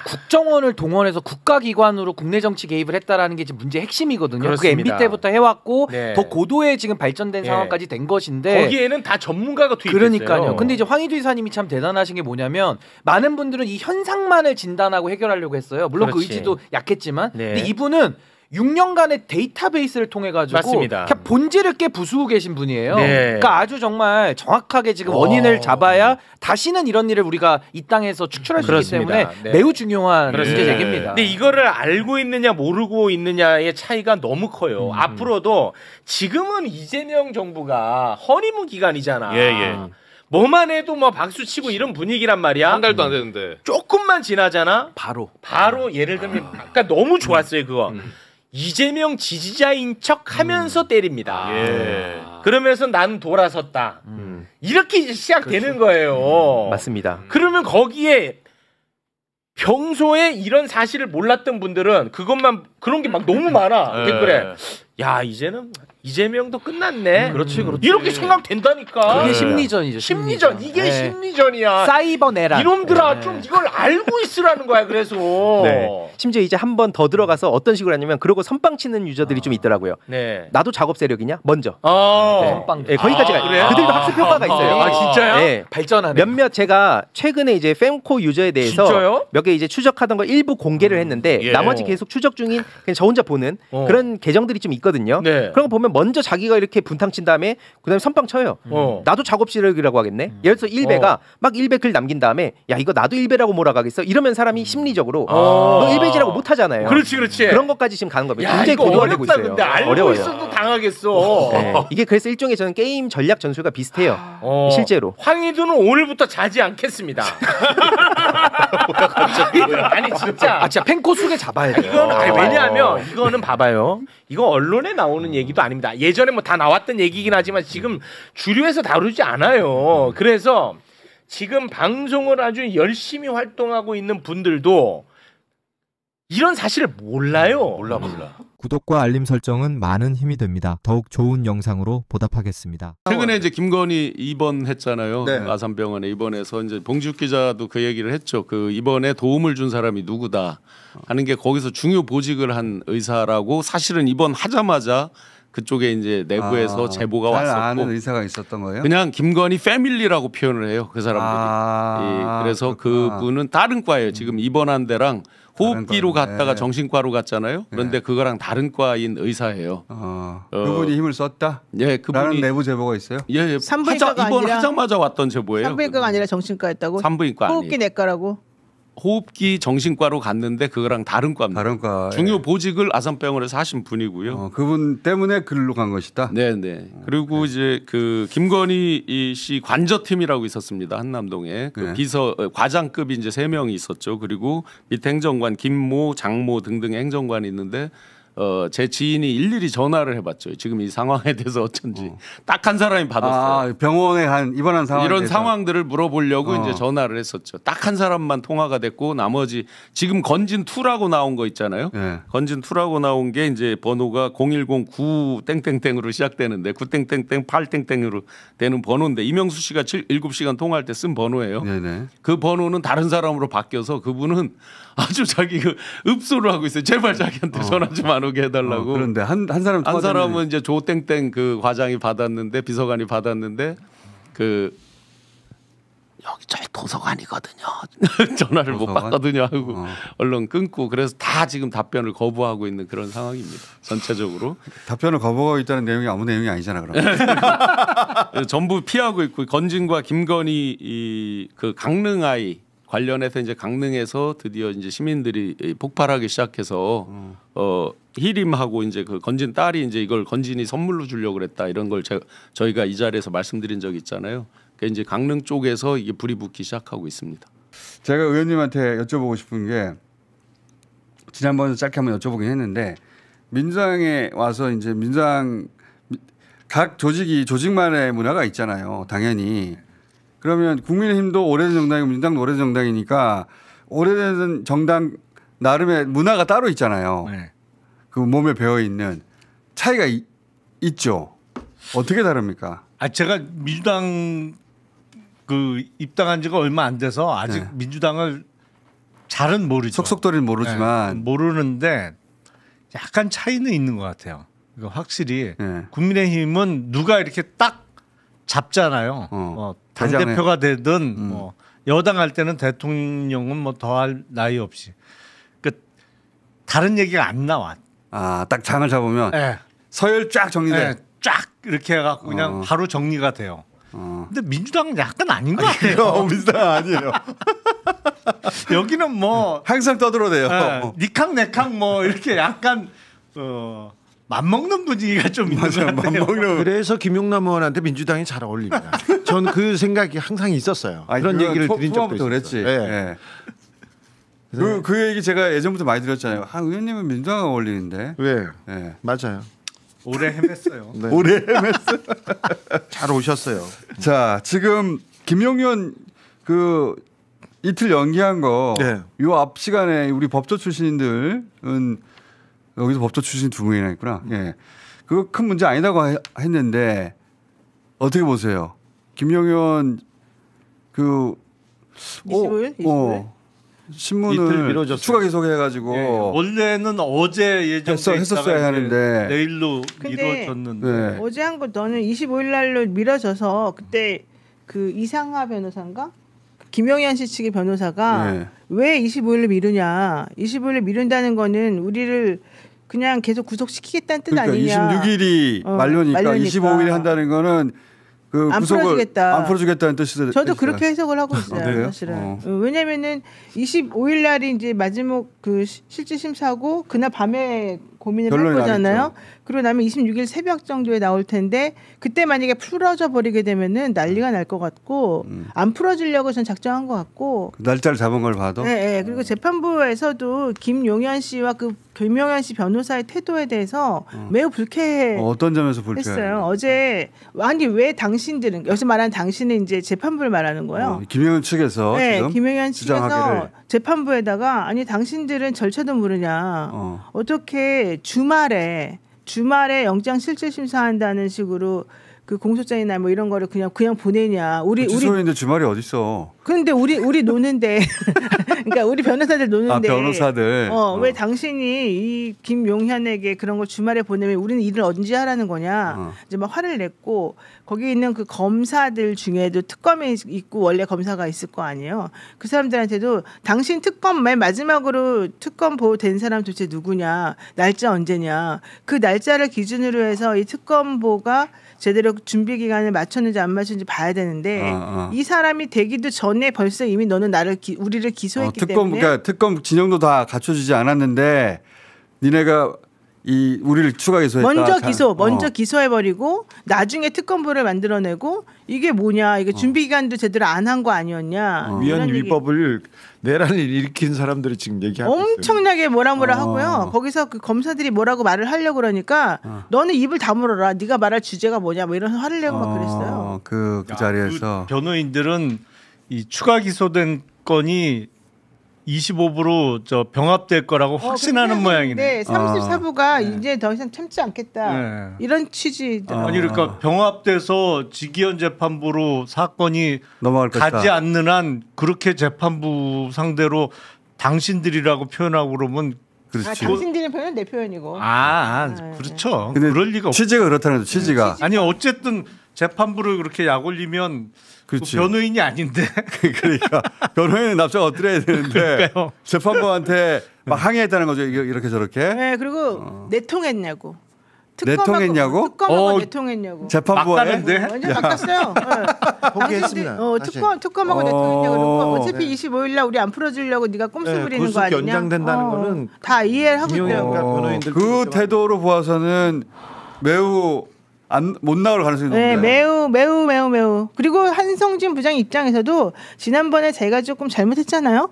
[SPEAKER 6] 국정원을 동원해서 국가기관으로 국내 정치 개입을 했다라는 게 지금 문제의 핵심이거든요. 그게
[SPEAKER 1] 그렇습니다.
[SPEAKER 6] MB 때부터 해왔고
[SPEAKER 1] 네.
[SPEAKER 6] 더 고도의 지금 발전된
[SPEAKER 1] 네.
[SPEAKER 6] 상황까지 된 것인데
[SPEAKER 1] 거기에는 다 전문가가 투입됐어요.
[SPEAKER 6] 그러니까요. 근데 이제 황희두 이사님이 참 대단하신 게 뭐냐면 많은 분들은 이 현상만을 진단하고 해결하려고 했어요. 물론 그
[SPEAKER 1] 그렇지.
[SPEAKER 6] 의지도 약했지만
[SPEAKER 1] 네.
[SPEAKER 6] 근데 이분은 6년간의 데이터베이스를 통해 가지고
[SPEAKER 1] 맞습니다.
[SPEAKER 6] 그냥 본질을 깨 부수고 계신 분이에요.
[SPEAKER 1] 네.
[SPEAKER 6] 그러니까 아주 정말 정확하게 지금 원인을 잡아야 다시는 이런 일을 우리가 이 땅에서 축출할 수 있기
[SPEAKER 1] 그렇습니다.
[SPEAKER 6] 때문에
[SPEAKER 1] 네.
[SPEAKER 6] 매우 중요한
[SPEAKER 1] 그렇습니다.
[SPEAKER 6] 문제 제기입니다.
[SPEAKER 1] 근데 이거를 알고 있느냐 모르고 있느냐의 차이가 너무 커요. 앞으로도 지금은 이재명 정부가 허니문 기간이잖아.
[SPEAKER 8] 예.
[SPEAKER 1] 뭐만 해도 뭐 박수 치고 이런 분위기란 말이야.
[SPEAKER 8] 한 달도 안 되는데.
[SPEAKER 1] 조금만 지나잖아.
[SPEAKER 6] 바로
[SPEAKER 1] 예를 들면 아까 너무 좋았어요 그거. 이재명 지지자인 척 하면서 때립니다.
[SPEAKER 8] 예.
[SPEAKER 1] 그러면서 나는 돌아섰다. 이렇게 이제 시작되는 거예요.
[SPEAKER 2] 맞습니다.
[SPEAKER 1] 그러면 거기에 평소에 이런 사실을 몰랐던 분들은 그런 게 막 너무 많아. 댓글에. 야, 이제는 이재명도 끝났네.
[SPEAKER 6] 그렇지.
[SPEAKER 1] 이렇게 생각된다니까.
[SPEAKER 6] 그게 심리전이죠.
[SPEAKER 1] 심리전. 이게
[SPEAKER 6] 네.
[SPEAKER 1] 심리전이야.
[SPEAKER 6] 사이버 내란.
[SPEAKER 1] 이놈들아
[SPEAKER 6] 네.
[SPEAKER 1] 좀 이걸 알고 있으라는 거야. 그래서.
[SPEAKER 2] 네. 심지어 이제 한 번 더 들어가서 어떤 식으로 하냐면 그러고 선빵 치는 유저들이 좀 있더라고요.
[SPEAKER 1] 네.
[SPEAKER 2] 나도 작업 세력이냐? 먼저.
[SPEAKER 6] 선빵.
[SPEAKER 2] 네, 거기까지가
[SPEAKER 1] 그래요?
[SPEAKER 2] 그들도 학습 효과가 있어요.
[SPEAKER 1] 아, 진짜요?
[SPEAKER 2] 네.
[SPEAKER 6] 발전하는
[SPEAKER 2] 몇몇 제가 최근에 이제 fem코 유저에 대해서
[SPEAKER 1] 진짜요?
[SPEAKER 2] 몇 개 이제 추적하던 걸 일부 공개를 했는데
[SPEAKER 8] 예.
[SPEAKER 2] 나머지 계속 추적 중인 그냥 저 혼자 보는 그런 계정들이 좀 있거든요.
[SPEAKER 1] 네.
[SPEAKER 2] 그런 거 보면 먼저 자기가 이렇게 분탕 친 다음에 그다음에 선빵 쳐요. 나도 작업실이라고 하겠네. 예를 들어서 1배가 막 1배 글 남긴 다음에 야 이거 나도 1배라고 몰아가겠어. 이러면 사람이 심리적으로 너 1배지라고 못 하잖아요.
[SPEAKER 1] 그렇지.
[SPEAKER 2] 그런 것까지 지금 가는 겁니다.
[SPEAKER 1] 야,
[SPEAKER 2] 굉장히
[SPEAKER 1] 이거
[SPEAKER 2] 고도화되고
[SPEAKER 1] 어렵다.
[SPEAKER 2] 있어요.
[SPEAKER 1] 근데 알고
[SPEAKER 2] 어려워요.
[SPEAKER 1] 있어도 당하겠어.
[SPEAKER 2] 네. 이게 그래서 일종의 저는 게임 전략 전술과 비슷해요. 실제로.
[SPEAKER 1] 황희두는 오늘부터 자지 않겠습니다. 아니 진짜.
[SPEAKER 6] 진짜 펜코 속에 잡아야 돼요.
[SPEAKER 1] 왜냐하면 이거는 봐봐요. 이거 언론에 나오는 얘기도 아닙니다. 예전에 뭐 다 나왔던 얘기긴 하지만 지금 주류에서 다루지 않아요. 그래서 지금 방송을 아주 열심히 활동하고 있는 분들도 이런 사실을 몰라요.
[SPEAKER 8] 몰라.
[SPEAKER 9] 구독과 알림 설정은 많은 힘이 됩니다. 더욱 좋은 영상으로 보답하겠습니다.
[SPEAKER 10] 최근에 이제 김건희 입원했잖아요.
[SPEAKER 11] 네.
[SPEAKER 10] 아산병원에 입원해서 이제 봉지욱 기자도 그 얘기를 했죠. 그 입원에 도움을 준 사람이 누구다 하는 게 거기서 중요 보직을 한 의사라고 사실은 입원하자마자 그쪽에 이제 내부에서 제보가
[SPEAKER 11] 잘
[SPEAKER 10] 왔었고
[SPEAKER 11] 아는 의사가 있었던 거예요?
[SPEAKER 10] 그냥 김건희 패밀리라고 표현을 해요. 그 사람들이. 예, 그래서
[SPEAKER 11] 그렇구나.
[SPEAKER 10] 그분은 다른 과예요. 지금 입원한 데랑 호흡기로
[SPEAKER 11] 과인데.
[SPEAKER 10] 갔다가 정신과로 갔잖아요. 그런데 그거랑 다른 과인 의사예요.
[SPEAKER 11] 그분이 힘을 썼다?
[SPEAKER 10] 예, 그분이
[SPEAKER 11] 라는 내부 제보가 있어요?
[SPEAKER 10] 예,
[SPEAKER 7] 산부인과가
[SPEAKER 10] 입원하자마자 왔던 제보예요.
[SPEAKER 7] 산부인과가 아니라 정신과였다고?
[SPEAKER 10] 산부인과
[SPEAKER 7] 호흡기 내과라고?
[SPEAKER 10] 호흡기 정신과로 갔는데 그거랑 다른 과입니다.
[SPEAKER 11] 다른 과.
[SPEAKER 10] 중요 보직을 아산병원에서 하신 분이고요.
[SPEAKER 11] 그분 때문에 글로 간 것이다.
[SPEAKER 10] 네네. 그리고 이제 그 김건희 씨 관저팀이라고 있었습니다. 한남동에 그 비서 과장급이 이제 3명이 있었죠. 그리고 밑에 행정관 김모, 장모 등등의 행정관이 있는데. 제 지인이 일일이 전화를 해봤죠. 지금 이 상황에 대해서 어쩐지 딱 한 사람이 받았어요.
[SPEAKER 11] 병원에 입원한 상황
[SPEAKER 10] 이런 상황들을 물어보려고 이제 전화를 했었죠. 딱 한 사람만 통화가 됐고 나머지 지금 건진 2라고 나온 거 있잖아요. 건진 2라고 나온 게 이제 번호가 0109 땡땡땡으로 시작되는데 9 땡땡땡 8 땡땡으로 되는 번호인데 이명수 씨가 7시간 통화할 때 쓴 번호예요.
[SPEAKER 11] 네네.
[SPEAKER 10] 그 번호는 다른 사람으로 바뀌어서 그분은 아주 자기 그 읍소를 하고 있어요. 제발 자기한테 전화 좀 안 오게 해달라고.
[SPEAKER 11] 그런데 한 사람은
[SPEAKER 10] 이제 조땡땡 그 과장이 받았는데 비서관이 받았는데 그 여기 저희 도서관이거든요. 전화를 못 받거든요 하고 얼른 끊고 그래서 다 지금 답변을 거부하고 있는 그런 상황입니다. 전체적으로
[SPEAKER 11] 답변을 거부하고 있다는 내용이 아무 내용이 아니잖아 그럼.
[SPEAKER 10] 전부 피하고 있고 건진과 김건희 그 강릉 아이 관련해서 이제 강릉에서 드디어 이제 시민들이 폭발하기 시작해서 희림하고 이제 그 건진 딸이 이제 이걸 건진이 선물로 주려고 그랬다 이런 걸 저희가 이 자리에서 말씀드린 적이 있잖아요. 그러니까 이제 강릉 쪽에서 이게 불이 붙기 시작하고 있습니다.
[SPEAKER 11] 제가 의원님한테 여쭤보고 싶은 게 지난번에 짧게 한번 여쭤보긴 했는데 민주당에 와서 이제 민주당 각 조직만의 문화가 있잖아요. 당연히. 그러면 국민의힘도 오래된 정당이고 민주당도 오래된 정당이니까 오래된 정당 나름의 문화가 따로 있잖아요.
[SPEAKER 12] 네.
[SPEAKER 11] 그 몸에 배어 있는 차이가 있죠. 어떻게 다릅니까?
[SPEAKER 12] 제가 민주당 그 입당한 지가 얼마 안 돼서 아직 민주당을 잘은 모르죠.
[SPEAKER 11] 속속들이는 모르지만
[SPEAKER 12] 모르는데 약간 차이는 있는 것 같아요. 확실히 국민의힘은 누가 이렇게 딱 잡잖아요. 당 대표가 되든 뭐 여당할 때는 대통령은 뭐 더할 나위 없이 그 다른 얘기가 안 나와.
[SPEAKER 11] 딱 장을 잡으면 서열 쫙 정리돼.
[SPEAKER 12] 쫙 이렇게 해갖고 그냥 바로 정리가 돼요. 근데 민주당은 약간 아닌 것 같아요.
[SPEAKER 11] 민주당 아니에요.
[SPEAKER 12] 여기는 뭐
[SPEAKER 11] 항상 떠들어대요.
[SPEAKER 12] 니캉 내캉 뭐 이렇게 약간 맘먹는 분위기가 좀 있는 것 같아요.
[SPEAKER 13] 그래서 김용남 의원한테 민주당이 잘 어울립니다. 전 그 생각이 항상 있었어요. 그런 얘기를 드린 적도 있었어요.
[SPEAKER 11] 그랬지. 네. 그 얘기 제가 예전부터 많이 드렸잖아요. 의원님은 민주당과 어울리는데.
[SPEAKER 13] 왜?
[SPEAKER 11] 네.
[SPEAKER 13] 맞아요.
[SPEAKER 12] 오래 헤맸어요.
[SPEAKER 13] 네.
[SPEAKER 11] 오래 헤맸어요.
[SPEAKER 13] 잘 오셨어요.
[SPEAKER 11] 자, 지금 김용현 그 이틀 연기한 거 요 앞 시간에 우리 법조 출신들은 여기서 법조 출신 2분이나 있구나. 그거 큰 문제 아니다고 했는데 어떻게 보세요? 김용현 그
[SPEAKER 7] 25일?
[SPEAKER 11] 신문을 추가 기소해가지고
[SPEAKER 12] 원래는 어제 예정돼
[SPEAKER 11] 했었어야 하는데
[SPEAKER 12] 내일로 미뤄졌는데
[SPEAKER 7] 어제 한 거 너는 25일 날로 미뤄져서 그때 그 이상하 변호사인가? 김용현 씨 측의 변호사가 왜 25일로 미루냐? 25일로 미룬다는 거는 우리를 그냥 계속 구속시키겠다는 뜻
[SPEAKER 11] 그러니까
[SPEAKER 7] 아니냐.
[SPEAKER 11] 26일이 만료니까 25일에 한다는 거는 그
[SPEAKER 7] 안
[SPEAKER 11] 구속을
[SPEAKER 7] 풀어주겠다.
[SPEAKER 11] 안 풀어주겠다는 뜻이죠.
[SPEAKER 7] 저도 그렇게 해석을 하고 있어요. 사실은. 왜냐면은 25일 날이 이제 마지막 그 실질 심사하고 그날 밤에 고민을 할 거잖아요. 나겠죠. 그리고 나면 26일 새벽 정도에 나올 텐데 그때 만약에 풀어져 버리게 되면은 난리가 날 것 같고 안 풀어주려고 전 작정한 것 같고.
[SPEAKER 11] 그 날짜를 잡은 걸 봐도.
[SPEAKER 7] 네. 그리고 재판부에서도 김용현 씨와 그 김용현 씨 변호사의 태도에 대해서 매우 불쾌해.
[SPEAKER 11] 어떤 점에서 불쾌해요?
[SPEAKER 7] 어제 아니 왜 당신들은 여기서 말하는 당신은 이제 재판부를 말하는 거예요.
[SPEAKER 11] 김용현 측에서 지금
[SPEAKER 7] 김용현 측에서
[SPEAKER 11] 주장하기를.
[SPEAKER 7] 재판부에다가 아니 당신들은 절차도 모르냐. 어떻게 주말에 영장 실질 심사한다는 식으로 그 공소장이나 뭐 이런 거를 그냥 보내냐. 우리
[SPEAKER 11] 주소인데 주말이 어디 있어?
[SPEAKER 7] 그런데 우리 노는데 그러니까 우리 변호사들 노는데
[SPEAKER 11] 변호사들
[SPEAKER 7] 왜 당신이 이 김용현에게 그런 걸 주말에 보내면 우리는 일을 언제 하라는 거냐. 이제 막 화를 냈고 거기 있는 그 검사들 중에도 특검이 있고 원래 검사가 있을 거 아니에요. 그 사람들한테도 당신 특검 맨 마지막으로 특검 보호된 사람 도대체 누구냐. 날짜 언제냐. 그 날짜를 기준으로 해서 이 특검보가 제대로 준비 기간을 맞췄는지 안 맞췄는지 봐야 되는데 이 사람이 되기도 전에 벌써 이미 너는 우리를 기소했기 때문에
[SPEAKER 11] 그러니까 특검 진영도 다 갖춰지지 않았는데 니네가 우리를 추가 기소했다.
[SPEAKER 7] 먼저 기소해버리고 나중에 특검부를 만들어내고 이게 뭐냐. 이게 준비 기간도 제대로 안 한 거 아니었냐.
[SPEAKER 13] 위헌 위법을 내란을 일으킨 사람들이 지금 얘기하고 있어요.
[SPEAKER 7] 엄청나게 뭐라 하고요. 거기서 그 검사들이 뭐라고 말을 하려고 그러니까 너는 입을 다물어라. 네가 말할 주제가 뭐냐. 뭐 이런 화를 내고 막 그랬어요.
[SPEAKER 11] 그 자리에서
[SPEAKER 12] 그 변호인들은 이 추가 기소된 건이 25부로 병합될 거라고 확신하는 모양이네.
[SPEAKER 7] 34부가 이제 더 이상 참지 않겠다. 이런 취지더라고요.
[SPEAKER 12] 아니 그러니까 병합돼서 직위원 재판부로 사건이 가지 않는 한 그렇게 재판부 상대로 당신들이라고 표현하고 그러면
[SPEAKER 7] 당신들의 표현은 내 표현이고.
[SPEAKER 12] 그렇죠. 그럴 리가 없죠.
[SPEAKER 11] 취지가 그렇다는 거죠. 취지가.
[SPEAKER 12] 아니 어쨌든 재판부를 그렇게 약 올리면 그 변호인이 아닌데.
[SPEAKER 11] 그러니까 변호인은 납작 엎드려야 되는데 재판부한테 막 항의했다는 거죠. 이렇게 저렇게.
[SPEAKER 7] 네, 그리고 내통했냐고.
[SPEAKER 11] 내통했냐고?
[SPEAKER 7] 특검하고 내통했냐고.
[SPEAKER 11] 재판부에
[SPEAKER 7] 완전 바꿨어요.
[SPEAKER 13] 포기했습니다.
[SPEAKER 7] 특검하고 내통했냐고. 어차피 25일 날 우리 안 풀어주려고 네가 꼼수 부리는 거 아니냐.
[SPEAKER 13] 연장된다는 거는
[SPEAKER 7] 다 이해를 하고 있대요.
[SPEAKER 11] 그 태도로 보아서는 매우 못 나올 가능성이 높네요.
[SPEAKER 7] 매우. 그리고 한성진 부장 입장에서도 지난번에 제가 조금 잘못했잖아요.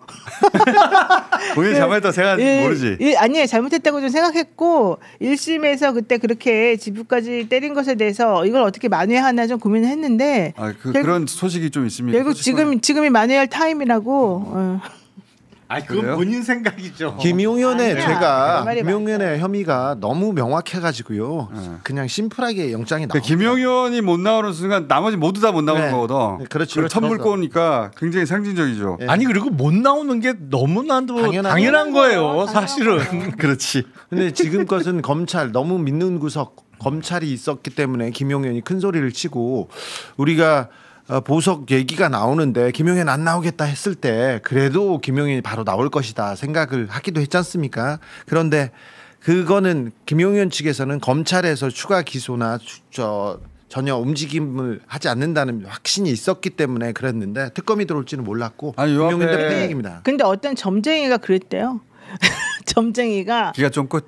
[SPEAKER 11] 본인이 잘못했다고 생각하는지 모르지.
[SPEAKER 7] 아니에요. 잘못했다고 좀 생각했고 1심에서 그때 그렇게 지부까지 때린 것에 대해서 이걸 어떻게 만회하나 좀 고민을 했는데
[SPEAKER 11] 그런 소식이 좀 있습니다.
[SPEAKER 7] 결국 지금이 만회할 타임이라고.
[SPEAKER 12] 그건 본인 생각이죠.
[SPEAKER 13] 김용현의 김용현의 혐의가 너무 명확해가지고요. 그냥 심플하게 영장이 나옵니다.
[SPEAKER 11] 김용현이 못 나오는 순간 나머지 모두 다 못 나오는 거거든.
[SPEAKER 13] 그렇죠.
[SPEAKER 11] 첫 물꼬니까 굉장히 상징적이죠.
[SPEAKER 12] 아니 그리고 못 나오는 게 너무나도 당연한 거예요. 사실은.
[SPEAKER 11] 그렇지.
[SPEAKER 13] 근데 지금 것은 검찰 너무 믿는 구석 검찰이 있었기 때문에 김용현이 큰 소리를 치고 우리가 보석 얘기가 나오는데 김용현 안 나오겠다 했을 때 그래도 김용현이 바로 나올 것이다 생각을 하기도 했지 않습니까? 그런데 그거는 김용현 측에서는 검찰에서 추가 기소나 전혀 움직임을 하지 않는다는 확신이 있었기 때문에 그랬는데 특검이 들어올지는 몰랐고 김용현도 뺀 얘기입니다.
[SPEAKER 7] 근데 어떤 점쟁이가 그랬대요. 점쟁이가
[SPEAKER 11] 기가 쫑긋.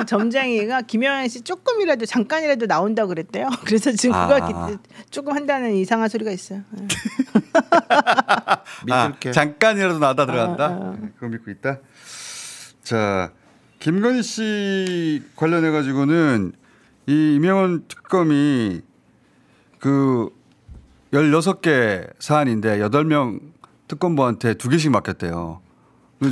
[SPEAKER 7] 점쟁이가 김용현 씨 조금이라도 잠깐이라도 나온다 그랬대요. 그래서 지금 그거 조금 한다는 이상한 소리가 있어요.
[SPEAKER 11] 믿을게. 잠깐이라도 나다 들어간다. 그거 믿고 있다. 자, 김건희 씨 관련해 가지고는 이 이명헌 특검이 그 16개 사안인데 8명 특검부한테 2개씩 맡겼대요.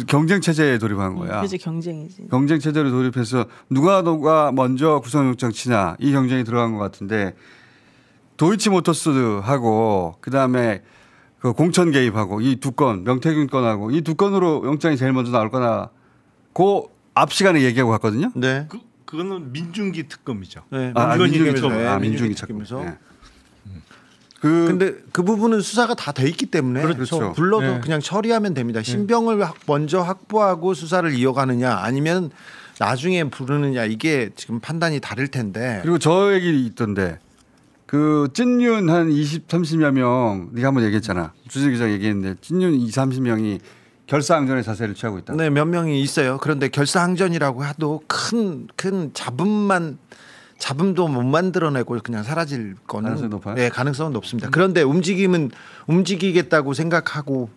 [SPEAKER 11] 경쟁 체제에 돌입한 거야.
[SPEAKER 7] 그래서 경쟁이지.
[SPEAKER 11] 경쟁 체제로 돌입해서 누가 먼저 구속영장 치냐 이 경쟁이 들어간 것 같은데 도이치모터스하고 그다음에 그 공천 개입하고 이 2건 명태균 건하고 이 2건으로 영장이 제일 먼저 나올 거나 그 앞 시간에 얘기하고 갔거든요.
[SPEAKER 13] 네.
[SPEAKER 12] 그거는 민중기 특검이죠.
[SPEAKER 13] 네.
[SPEAKER 11] 민중기 특검에서.
[SPEAKER 13] 근데 그 부분은 수사가 다 돼 있기 때문에
[SPEAKER 11] 그렇죠.
[SPEAKER 13] 불러도 그냥 처리하면 됩니다. 신병을 먼저 확보하고 수사를 이어가느냐 아니면 나중에 부르느냐 이게 지금 판단이 다를 텐데.
[SPEAKER 11] 그리고 저 얘기 있던데 그 찐윤 한 20, 30여 명 네가 한번 얘기했잖아. 주진 기자 얘기했는데 찐윤 20, 30명이 결사항전의 자세를 취하고 있다.
[SPEAKER 13] 네, 몇 명이 있어요. 그런데 결사항전이라고 해도 큰 잡음도 못 만들어내고 그냥 사라질 거는
[SPEAKER 11] 가능성이 높아요?
[SPEAKER 13] 네, 가능성은 높습니다. 그런데 움직이겠다고 생각하고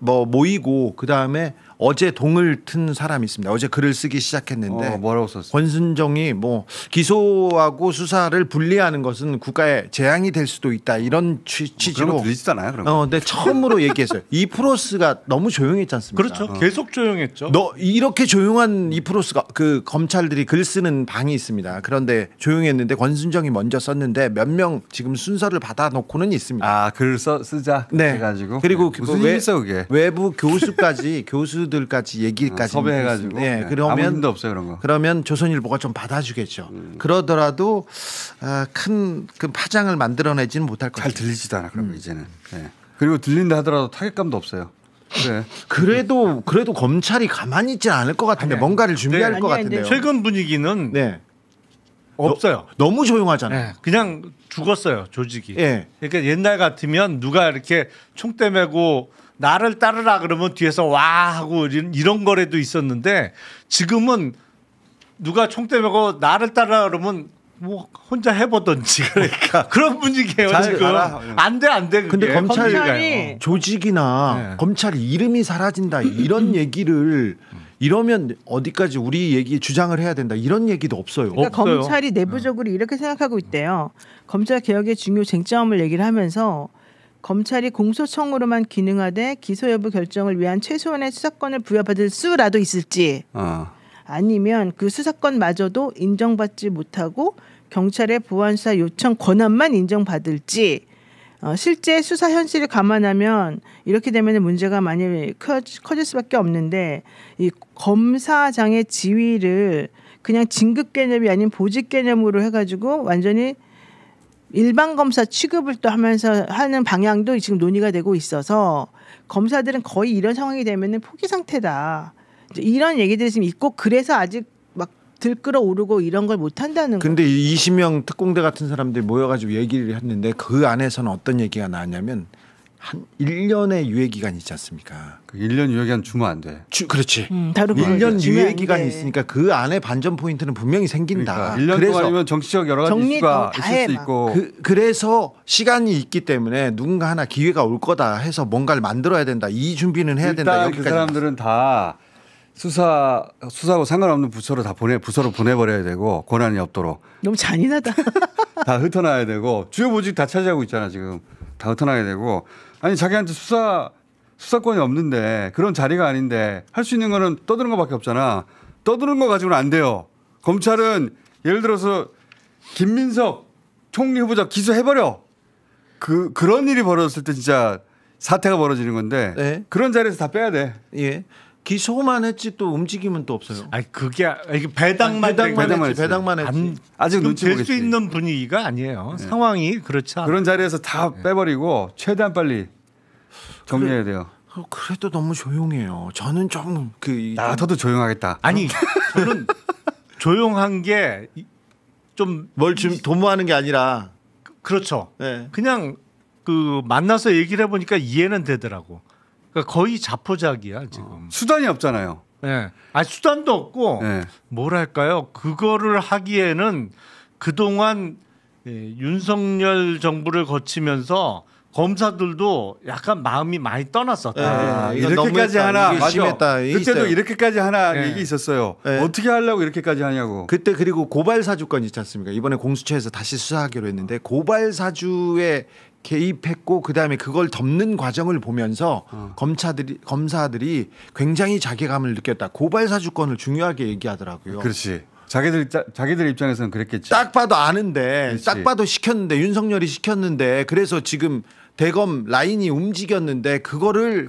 [SPEAKER 13] 뭐 모이고 그 다음에 어제 동을 튼 사람이 있습니다. 어제 글을 쓰기 시작했는데
[SPEAKER 11] 뭐라고 썼어요?
[SPEAKER 13] 권순정이 뭐 기소하고 수사를 분리하는 것은 국가의 재앙이 될 수도 있다 이런 취지로.
[SPEAKER 11] 그런 거 들리지잖아요. 그런 거.
[SPEAKER 13] 네, 처음으로 얘기했어요. 이프로스가 너무 조용했지 않습니까?
[SPEAKER 12] 그렇죠. 계속 조용했죠.
[SPEAKER 13] 이렇게 조용한 이프로스가 그 검찰들이 글 쓰는 방이 있습니다. 그런데 조용했는데 권순정이 먼저 썼는데 몇 명 지금 순서를 받아놓고는 있습니다.
[SPEAKER 11] 아, 글 쓰자.
[SPEAKER 13] 네.
[SPEAKER 11] 해가지고.
[SPEAKER 13] 그리고
[SPEAKER 11] 무슨 일이 있어 그게?
[SPEAKER 13] 외부 교수들까지 얘기까지
[SPEAKER 11] 섭외해가지고.
[SPEAKER 13] 네,
[SPEAKER 11] 아무 힘도 없어요 그런 거.
[SPEAKER 13] 그러면 조선일보가 좀 받아주겠죠. 그러더라도 큰 그 파장을 만들어내지는 못할 것 같아요.
[SPEAKER 11] 잘 들리지도 않아 그러면 이제는. 네. 그리고 들린다 하더라도 타격감도 없어요. 그래.
[SPEAKER 13] 그래도 검찰이 가만히 있지 않을 것 같은데 뭔가를 준비할 것 같은데요.
[SPEAKER 12] 최근 분위기는 없어요.
[SPEAKER 13] 너무 조용하잖아요.
[SPEAKER 12] 네, 그냥 죽었어요 조직이.
[SPEAKER 13] 네.
[SPEAKER 12] 그러니까 옛날 같으면 누가 이렇게 총대 메고 나를 따르라 그러면 뒤에서 와 하고 이런 거래도 있었는데 지금은 누가 총대 메고 나를 따르라 그러면 뭐 혼자 해보던지 그러니까 그런 분위기예요 지금. 안 돼.
[SPEAKER 13] 근데 검찰이 조직이나 검찰 이름이 사라진다 이런 얘기를 이러면 어디까지 우리 얘기 주장을 해야 된다 이런 얘기도 없어요.
[SPEAKER 7] 그러니까 검찰이 내부적으로 이렇게 생각하고 있대요. 검찰 개혁의 중요 쟁점을 얘기를 하면서 검찰이 공소청으로만 기능하되 기소 여부 결정을 위한 최소한의 수사권을 부여받을 수라도 있을지 아니면 그 수사권마저도 인정받지 못하고 경찰의 보안수사 요청 권한만 인정받을지 실제 수사 현실을 감안하면 이렇게 되면 문제가 많이 커질 수밖에 없는데 이 검사장의 지위를 그냥 진급 개념이 아닌 보직 개념으로 해가지고 완전히 일반 검사 취급을 또 하면서 하는 방향도 지금 논의가 되고 있어서 검사들은 거의 이런 상황이 되면은 포기 상태다. 이런 얘기들이 지금 있고 그래서 아직 막 들끓어 오르고 이런 걸 못 한다는 거예요.
[SPEAKER 13] 근데 20명 특공대 같은 사람들이 모여가지고 얘기를 했는데 그 안에서는 어떤 얘기가 나왔냐면 한 1년의 유예 기간이 있지 않습니까?
[SPEAKER 11] 그 1년 유예 기간 주면 안 돼.
[SPEAKER 13] 그렇지.
[SPEAKER 7] 1년
[SPEAKER 13] 유예 기간이 있으니까 그 안에 반전 포인트는 분명히 생긴다.
[SPEAKER 11] 그러니까 1년 동안이면 정치적 여러 가지 이슈가 있을 수 있고.
[SPEAKER 13] 그래서 시간이 있기 때문에 누군가 하나 기회가 올 거다 해서 뭔가를 만들어야 된다. 이 준비는 해야 된다.
[SPEAKER 11] 일단 그 사람들은 다 수사하고 상관없는 부서로 부서로 보내버려야 되고 권한이 없도록.
[SPEAKER 7] 너무 잔인하다.
[SPEAKER 11] 다 흩어놔야 되고 주요 보직 다 차지하고 있잖아 지금. 다 흩어놔야 되고 아니 자기한테 수사권이 없는데 그런 자리가 아닌데 할 수 있는 거는 떠드는 것밖에 없잖아. 떠드는 거 가지고는 안 돼요. 검찰은 예를 들어서 김민석 총리 후보자 기소해버려. 그런 일이 벌어졌을 때 진짜 사태가 벌어지는 건데 그런 자리에서 다 빼야 돼.
[SPEAKER 13] 예. 기소만 했지 또 움직임은 또 없어요.
[SPEAKER 12] 아니 그게 배당만
[SPEAKER 13] 했지.
[SPEAKER 11] 아직 눈치 보겠지.
[SPEAKER 12] 될 수 있는 분위기가 아니에요. 상황이 그렇지 않아.
[SPEAKER 11] 그런 자리에서 다 빼버리고 최대한 빨리 정리해야 돼요.
[SPEAKER 13] 그래도 너무 조용해요. 저는 좀
[SPEAKER 11] 나 같아도 조용하겠다.
[SPEAKER 12] 아니 저는 조용한 게 좀
[SPEAKER 13] 뭘 좀 도모하는 게 아니라
[SPEAKER 12] 그렇죠. 그냥 그 만나서 얘기를 해보니까 이해는 되더라고. 그러니까 거의 자포자기야 지금.
[SPEAKER 11] 수단이 없잖아요.
[SPEAKER 12] 네. 수단도 없고 뭐랄까요? 그거를 하기에는 그동안 윤석열 정부를 거치면서 검사들도 약간 마음이 많이 떠났었다.
[SPEAKER 11] 이렇게까지 하나 맞아.
[SPEAKER 13] 심했다.
[SPEAKER 11] 그때도 이렇게까지 하나 얘기 있었어요. 어떻게 하려고 이렇게까지 하냐고.
[SPEAKER 13] 그때 그리고 고발 사주권 있지 않습니까? 이번에 공수처에서 다시 수사하기로 했는데 고발 사주에 개입했고 그다음에 그걸 덮는 과정을 보면서 검사들이 굉장히 자괴감을 느꼈다. 고발 사주권을 중요하게 얘기하더라고요.
[SPEAKER 11] 그렇지. 자기들 입장에서는 그랬겠지.
[SPEAKER 13] 딱 봐도 아는데,
[SPEAKER 11] 그렇지.
[SPEAKER 13] 딱 봐도 시켰는데 윤석열이 시켰는데 그래서 지금 대검 라인이 움직였는데 그거를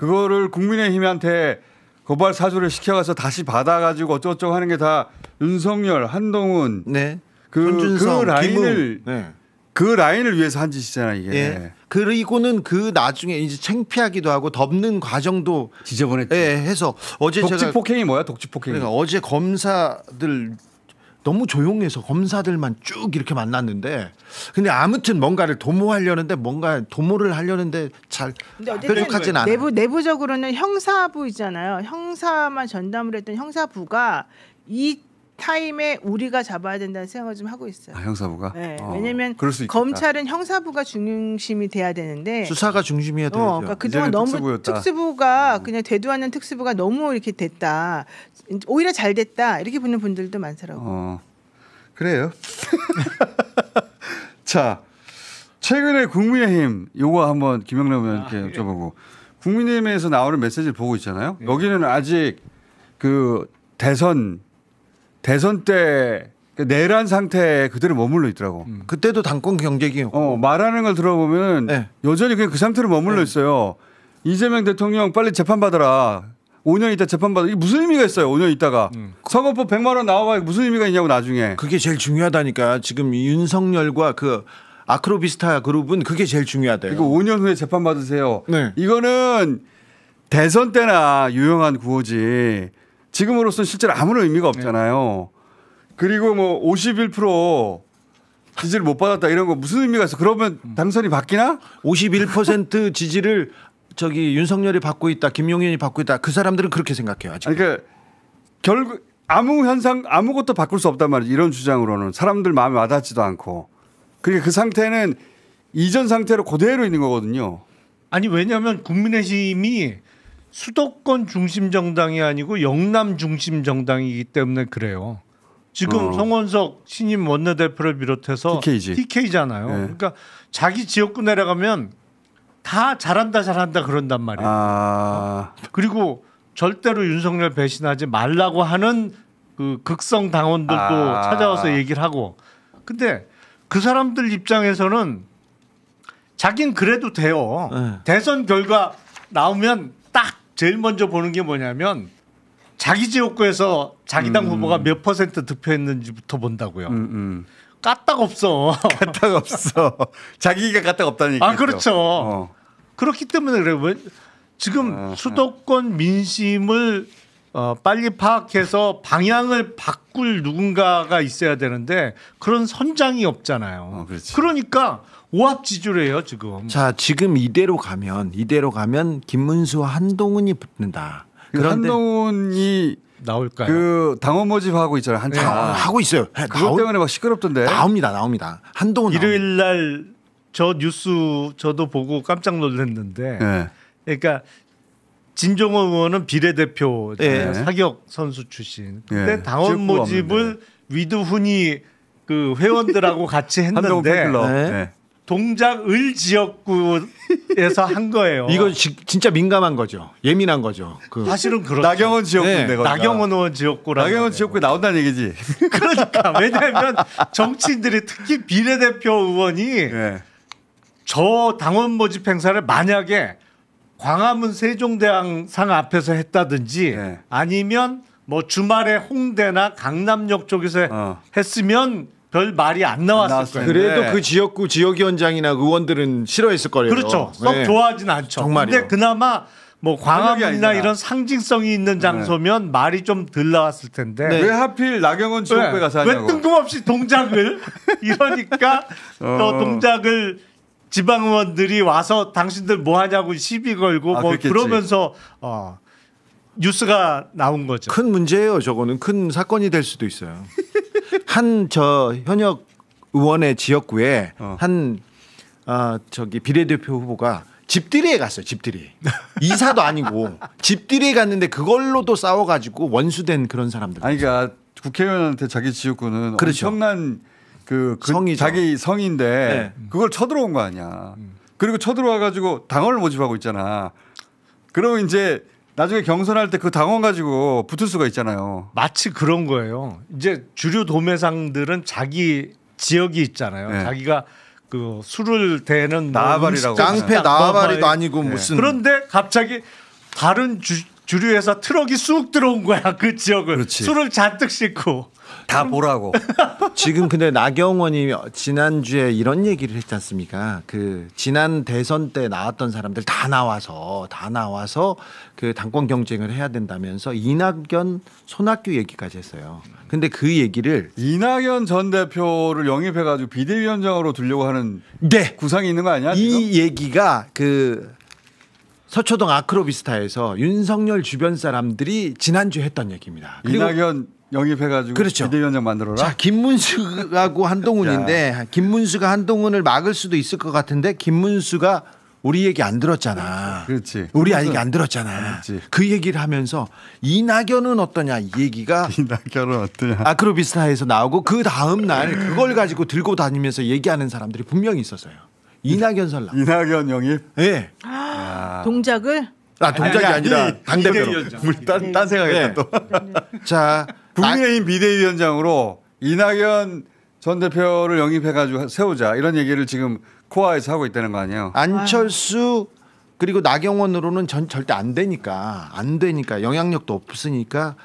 [SPEAKER 11] 국민의힘한테 고발 사주를 시켜가서 다시 받아가지고 어쩌고저쩌고 하는 게 다 윤석열, 한동훈,
[SPEAKER 13] 손준성,
[SPEAKER 11] 그 라인을 그 라인을 위해서 한 짓이잖아 이게.
[SPEAKER 13] 예. 그리고는 그 나중에 이제 창피하기도 하고 덮는 과정도
[SPEAKER 11] 지저분했지.
[SPEAKER 13] 예, 해서 어제
[SPEAKER 11] 독직 폭행이 뭐야? 독직 폭행이.
[SPEAKER 13] 그러니까 어제 검사들 너무 조용해서 검사들만 쭉 이렇게 만났는데 근데 아무튼 뭔가를 도모하려는데 뭔가 도모를 하려는데 잘 뾰족하진 않아요.
[SPEAKER 7] 내부적으로는 형사부 있잖아요. 형사만 전담을 했던 형사부가 이 타임에 우리가 잡아야 된다는 생각을 좀 하고 있어요.
[SPEAKER 11] 아, 형사부가?
[SPEAKER 7] 네. 왜냐하면
[SPEAKER 11] 그럴 수 있겠다.
[SPEAKER 7] 검찰은 형사부가 중심이 돼야 되는데
[SPEAKER 13] 수사가 중심이어야 되죠.
[SPEAKER 7] 그러니까 그동안 너무 특수부가 그냥 되도 않는 특수부가 너무 이렇게 됐다. 오히려 잘 됐다 이렇게 보는 분들도 많더라고요.
[SPEAKER 11] 그래요. 자, 최근에 국민의힘 요거 한번 김영남 의원께 여쭤보고 국민의힘에서 나오는 메시지를 보고 있잖아요. 여기는 아직 그 대선 때 내란 상태에 그대로 머물러 있더라고.
[SPEAKER 13] 그때도 당권 경쟁이었고.
[SPEAKER 11] 말하는 걸 들어보면 여전히 그냥 그 상태로 머물러 있어요. 이재명 대통령 빨리 재판받아라. 5년 있다 재판받아. 이게 무슨 의미가 있어요? 5년 있다가. 선거법 100만 원 나와봐야 무슨 의미가 있냐고 나중에.
[SPEAKER 13] 그게 제일 중요하다니까. 지금 윤석열과 그 아크로비스타 그룹은 그게 제일 중요하대요.
[SPEAKER 11] 그리고 5년 후에 재판받으세요.
[SPEAKER 13] 네.
[SPEAKER 11] 이거는 대선 때나 유용한 구호지. 지금으로서는 실제로 아무런 의미가 없잖아요. 그리고 뭐 51% 지지를 못 받았다 이런 거 무슨 의미가 있어? 그러면 당선이 바뀌나?
[SPEAKER 13] 51% 지지를 저기 윤석열이 받고 있다, 김용현이 받고 있다. 그 사람들은 그렇게 생각해요. 아직.
[SPEAKER 11] 그러니까 결국 아무것도 바꿀 수 없단 말이지. 이런 주장으로는 사람들 마음에 와닿지도 않고. 그러니까 그 상태는 이전 상태로 그대로 있는 거거든요.
[SPEAKER 12] 아니 왜냐하면 국민의힘이 수도권 중심 정당이 아니고 영남 중심 정당이기 때문에 그래요. 지금 성원석 신임 원내대표를 비롯해서 TK잖아요. 네. 그러니까 자기 지역구 내려가면 다 잘한다 그런단 말이에요. 그리고 절대로 윤석열 배신하지 말라고 하는 그 극성 당원들도 찾아와서 얘기를 하고. 근데 그 사람들 입장에서는 자긴 그래도 돼요. 대선 결과 나오면 딱 제일 먼저 보는 게 뭐냐면 자기 지역구에서 자기 당 후보가 몇 % 득표했는지부터 본다고요. 까딱 없어.
[SPEAKER 11] 까딱 없어. 자기가 까딱 없다는 얘기죠.
[SPEAKER 12] 그렇죠. 그렇기 때문에 그래요. 지금 수도권 민심을 빨리 파악해서 방향을 바꿀 누군가가 있어야 되는데 그런 선장이 없잖아요. 그러니까 오합지졸이에요 지금.
[SPEAKER 13] 자, 지금 이대로 가면 김문수와 한동훈이 붙는다.
[SPEAKER 11] 그런데 한동훈이
[SPEAKER 12] 나올까요?
[SPEAKER 11] 그 당원 모집하고 있잖아요. 한참
[SPEAKER 13] 하고 있어요.
[SPEAKER 11] 그것 때문에 막 시끄럽던데.
[SPEAKER 13] 나옵니다. 한동훈
[SPEAKER 12] 일요일 날 저 뉴스 저도 보고 깜짝 놀랐는데. 그러니까 진종호 의원은 비례대표 사격 선수 출신. 근데 당원 모집을 위드훈이 그 회원들하고 같이 했는데 동작 을 지역구에서 한 거예요.
[SPEAKER 13] 이거 진짜 민감한 거죠. 예민한 거죠.
[SPEAKER 12] 사실은 그렇죠.
[SPEAKER 11] 나경원 지역구인데
[SPEAKER 12] 나경원 의원 지역구라.
[SPEAKER 11] 나경원 지역구에 나온다는 얘기지.
[SPEAKER 12] 그러니까 왜냐하면 정치인들이 특히 비례대표 의원이 저 당원 모집 행사를 만약에 광화문 세종대왕상 앞에서 했다든지 아니면 뭐 주말에 홍대나 강남역 쪽에서 했으면 별 말이 안 나왔을 거예요.
[SPEAKER 13] 그래도 그 지역구 지역위원장이나 의원들은 싫어했을 거예요.
[SPEAKER 12] 그렇죠. 썩 좋아하진 않죠.
[SPEAKER 13] 정말이요.
[SPEAKER 12] 근데 그나마 뭐 광화문이나 이런 상징성이 있는 장소면 말이 좀 덜 나왔을 텐데
[SPEAKER 11] 왜 하필 나경원 지역구에 가서 하냐고.
[SPEAKER 12] 왜 뜬금없이 동작을 이러니까 또 동작을 지방의원들이 와서 당신들 뭐 하냐고 시비 걸고 뭐
[SPEAKER 11] 그렇겠지.
[SPEAKER 12] 그러면서 뉴스가 나온 거죠.
[SPEAKER 13] 큰 문제예요. 저거는 큰 사건이 될 수도 있어요. 한 현역 의원의 지역구에 한 저기 비례대표 후보가 집들이에 갔어요. 집들이. 이사도 아니고 집들이에 갔는데 그걸로도 싸워가지고 원수된 그런 사람들.
[SPEAKER 11] 아니 그러니까 국회의원한테 자기 지역구는
[SPEAKER 13] 그렇죠.
[SPEAKER 11] 엄청난 그 자기 성인데 그걸 쳐들어온 거 아니야. 그리고 쳐들어와 가지고 당원을 모집하고 있잖아. 그러면 이제 나중에 경선할 때 그 당원 가지고 붙을 수가 있잖아요.
[SPEAKER 12] 마치 그런 거예요. 이제 주류 도매상들은 자기 지역이 있잖아요. 자기가 그 술을 대는
[SPEAKER 11] 나아발이라고
[SPEAKER 13] 깡패 나아발이도 아니고 무슨
[SPEAKER 12] 그런데 갑자기 다른 주류에서 트럭이 쑥 들어온 거야 그 지역을.
[SPEAKER 11] 그렇지.
[SPEAKER 12] 술을 잔뜩 싣고.
[SPEAKER 11] 다 보라고.
[SPEAKER 13] 지금 근데 나경원이 지난주에 이런 얘기를 했지 않습니까? 그 지난 대선 때 나왔던 사람들 다 나와서 그 당권 경쟁을 해야 된다면서 이낙연, 손학규 얘기까지 했어요. 근데 그 얘기를
[SPEAKER 11] 이낙연 전 대표를 영입해가지고 비대위원장으로 두려고 하는 구상이 있는 거 아니야?
[SPEAKER 13] 이 얘기가 그 서초동 아크로비스타에서 윤석열 주변 사람들이 지난주에 했던 얘기입니다.
[SPEAKER 11] 이낙연 영입해가지고
[SPEAKER 13] 그렇죠.
[SPEAKER 11] 비대위원장 만들어라.
[SPEAKER 13] 자, 김문수하고 한동훈인데 김문수가 한동훈을 막을 수도 있을 것 같은데 김문수가 우리 얘기 안 들었잖아.
[SPEAKER 11] 그렇지.
[SPEAKER 13] 우리 얘기 안 들었잖아.
[SPEAKER 11] 그렇지.
[SPEAKER 13] 그 얘기를 하면서 이낙연은 어떠냐 이 얘기가
[SPEAKER 11] 이낙연은 어떠냐
[SPEAKER 13] 아크로비스타에서 나오고 그 다음 날 그걸 가지고 들고 다니면서 얘기하는 사람들이 분명히 있었어요. 이낙연 설랑.
[SPEAKER 11] 이낙연 영입?
[SPEAKER 13] 네.
[SPEAKER 7] 동작을?
[SPEAKER 13] 동작이 아니라 당대표로.
[SPEAKER 11] 딴 생각했다 또.
[SPEAKER 13] 자,
[SPEAKER 11] 국민의힘 비대위원장으로 이낙연 전 대표를 영입해가지고 세우자 이런 얘기를 지금 코아에서 하고 있다는 거 아니에요?
[SPEAKER 13] 안철수 그리고 나경원으로는 절대 안 되니까 영향력도 없으니까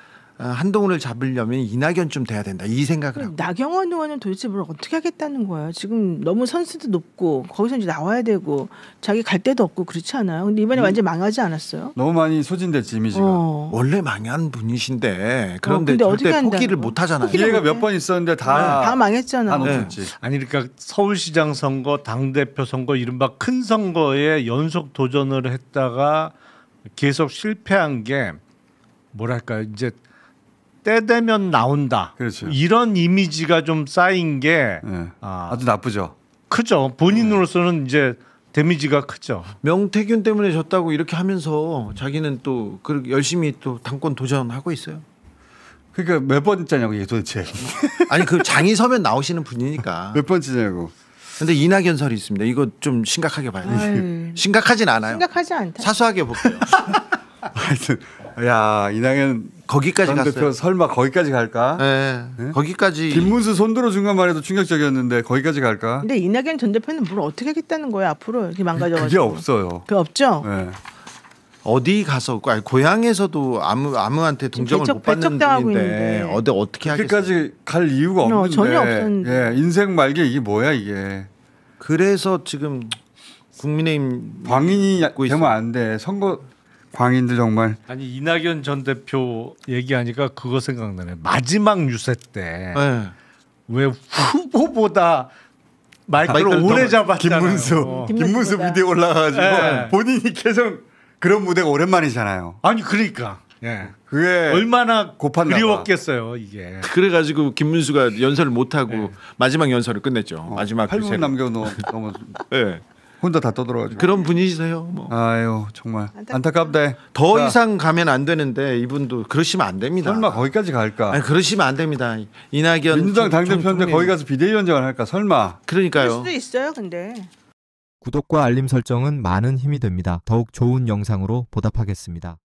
[SPEAKER 13] 한동훈을 잡으려면 이낙연 좀 돼야 된다 이 생각을 하고.
[SPEAKER 7] 나경원 의원은 도대체 뭘 어떻게 하겠다는 거야? 지금 너무 선수도 높고 거기서 이제 나와야 되고 자기 갈 데도 없고 그렇지 않아요? 근데 이번에 완전 망하지 않았어요?
[SPEAKER 11] 너무 많이 소진됐지 이미지가.
[SPEAKER 13] 원래 망한 분이신데 그런데
[SPEAKER 7] 근데
[SPEAKER 13] 절대 포기를 못 하잖아요.
[SPEAKER 11] 기회가 몇 번 있었는데 다
[SPEAKER 7] 망했잖아.
[SPEAKER 11] 다 놓쳤지.
[SPEAKER 12] 아니 그러니까 서울시장 선거, 당대표 선거 이른바 큰 선거에 연속 도전을 했다가 계속 실패한 게 뭐랄까 이제 때 되면 나온다.
[SPEAKER 11] 그렇죠.
[SPEAKER 12] 이런 이미지가 좀 쌓인 게
[SPEAKER 11] 아주 나쁘죠.
[SPEAKER 12] 크죠. 본인으로서는 이제 데미지가 크죠.
[SPEAKER 13] 명태균 때문에 졌다고 이렇게 하면서 자기는 또 열심히 또 당권 도전하고 있어요.
[SPEAKER 11] 그러니까 몇 번째냐고 이게 도대체.
[SPEAKER 13] 아니 그 장이 서면 나오시는 분이니까.
[SPEAKER 11] 몇 번째냐고.
[SPEAKER 13] 근데 이낙연 설이 있습니다. 이거 좀 심각하게 봐야 돼요. 심각하진 않아요.
[SPEAKER 7] 심각하지 않다.
[SPEAKER 13] 사소하게 볼게요.
[SPEAKER 11] 하여튼 야 이낙연
[SPEAKER 13] 거기까지 갔어요.
[SPEAKER 11] 대표 설마 거기까지 갈까?
[SPEAKER 13] 네. 거기까지.
[SPEAKER 11] 김문수 손들어 준 것만 해도 충격적이었는데 거기까지 갈까?
[SPEAKER 7] 근데 이낙연 전 대표는 뭘 어떻게 하겠다는 거예요 앞으로 이렇게 망가져가지고.
[SPEAKER 11] 그게 없어요.
[SPEAKER 7] 그 없죠.
[SPEAKER 11] 네.
[SPEAKER 13] 어디 가서 고향에서도 아무한테 동정을 못 받는 분인데 어떻게 하겠어요?
[SPEAKER 11] 그렇게까지 갈 이유가 없는데.
[SPEAKER 7] 전혀 없었는데.
[SPEAKER 11] 예, 인생 말게 이게 뭐야 이게.
[SPEAKER 13] 그래서 지금 국민의힘
[SPEAKER 11] 광인이 되면 안 돼. 선거 광인들 정말.
[SPEAKER 12] 아니 이낙연 전 대표 얘기하니까 그거 생각나네. 마지막 유세 때 왜 후보보다 마이크를 오래 잡았잖아요.
[SPEAKER 11] 김문수 무대에 올라가가지고 본인이 계속 그런 무대가 오랜만이잖아요.
[SPEAKER 12] 아니 그러니까
[SPEAKER 11] 그게
[SPEAKER 12] 얼마나 그리웠겠어요 이게.
[SPEAKER 13] 그래가지고 김문수가 연설을 못 하고 마지막 연설을 끝냈죠. 마지막
[SPEAKER 11] 8분 남겨놓고 혼자 다 떠들어가지고.
[SPEAKER 13] 그런 분이세요. 뭐.
[SPEAKER 11] 아유 정말 안타깝다.
[SPEAKER 13] 더 이상 가면 안 되는데 이분도 그러시면 안 됩니다.
[SPEAKER 11] 설마 거기까지 갈까?
[SPEAKER 13] 아니, 그러시면 안 됩니다. 이낙연
[SPEAKER 11] 민주당 당대표인데 거기 가서 비대위원장을 할까? 설마.
[SPEAKER 13] 그러니까요.
[SPEAKER 7] 그럴 수도 있어요. 근데.
[SPEAKER 9] 구독과 알림 설정은 많은 힘이 됩니다. 더욱 좋은 영상으로 보답하겠습니다.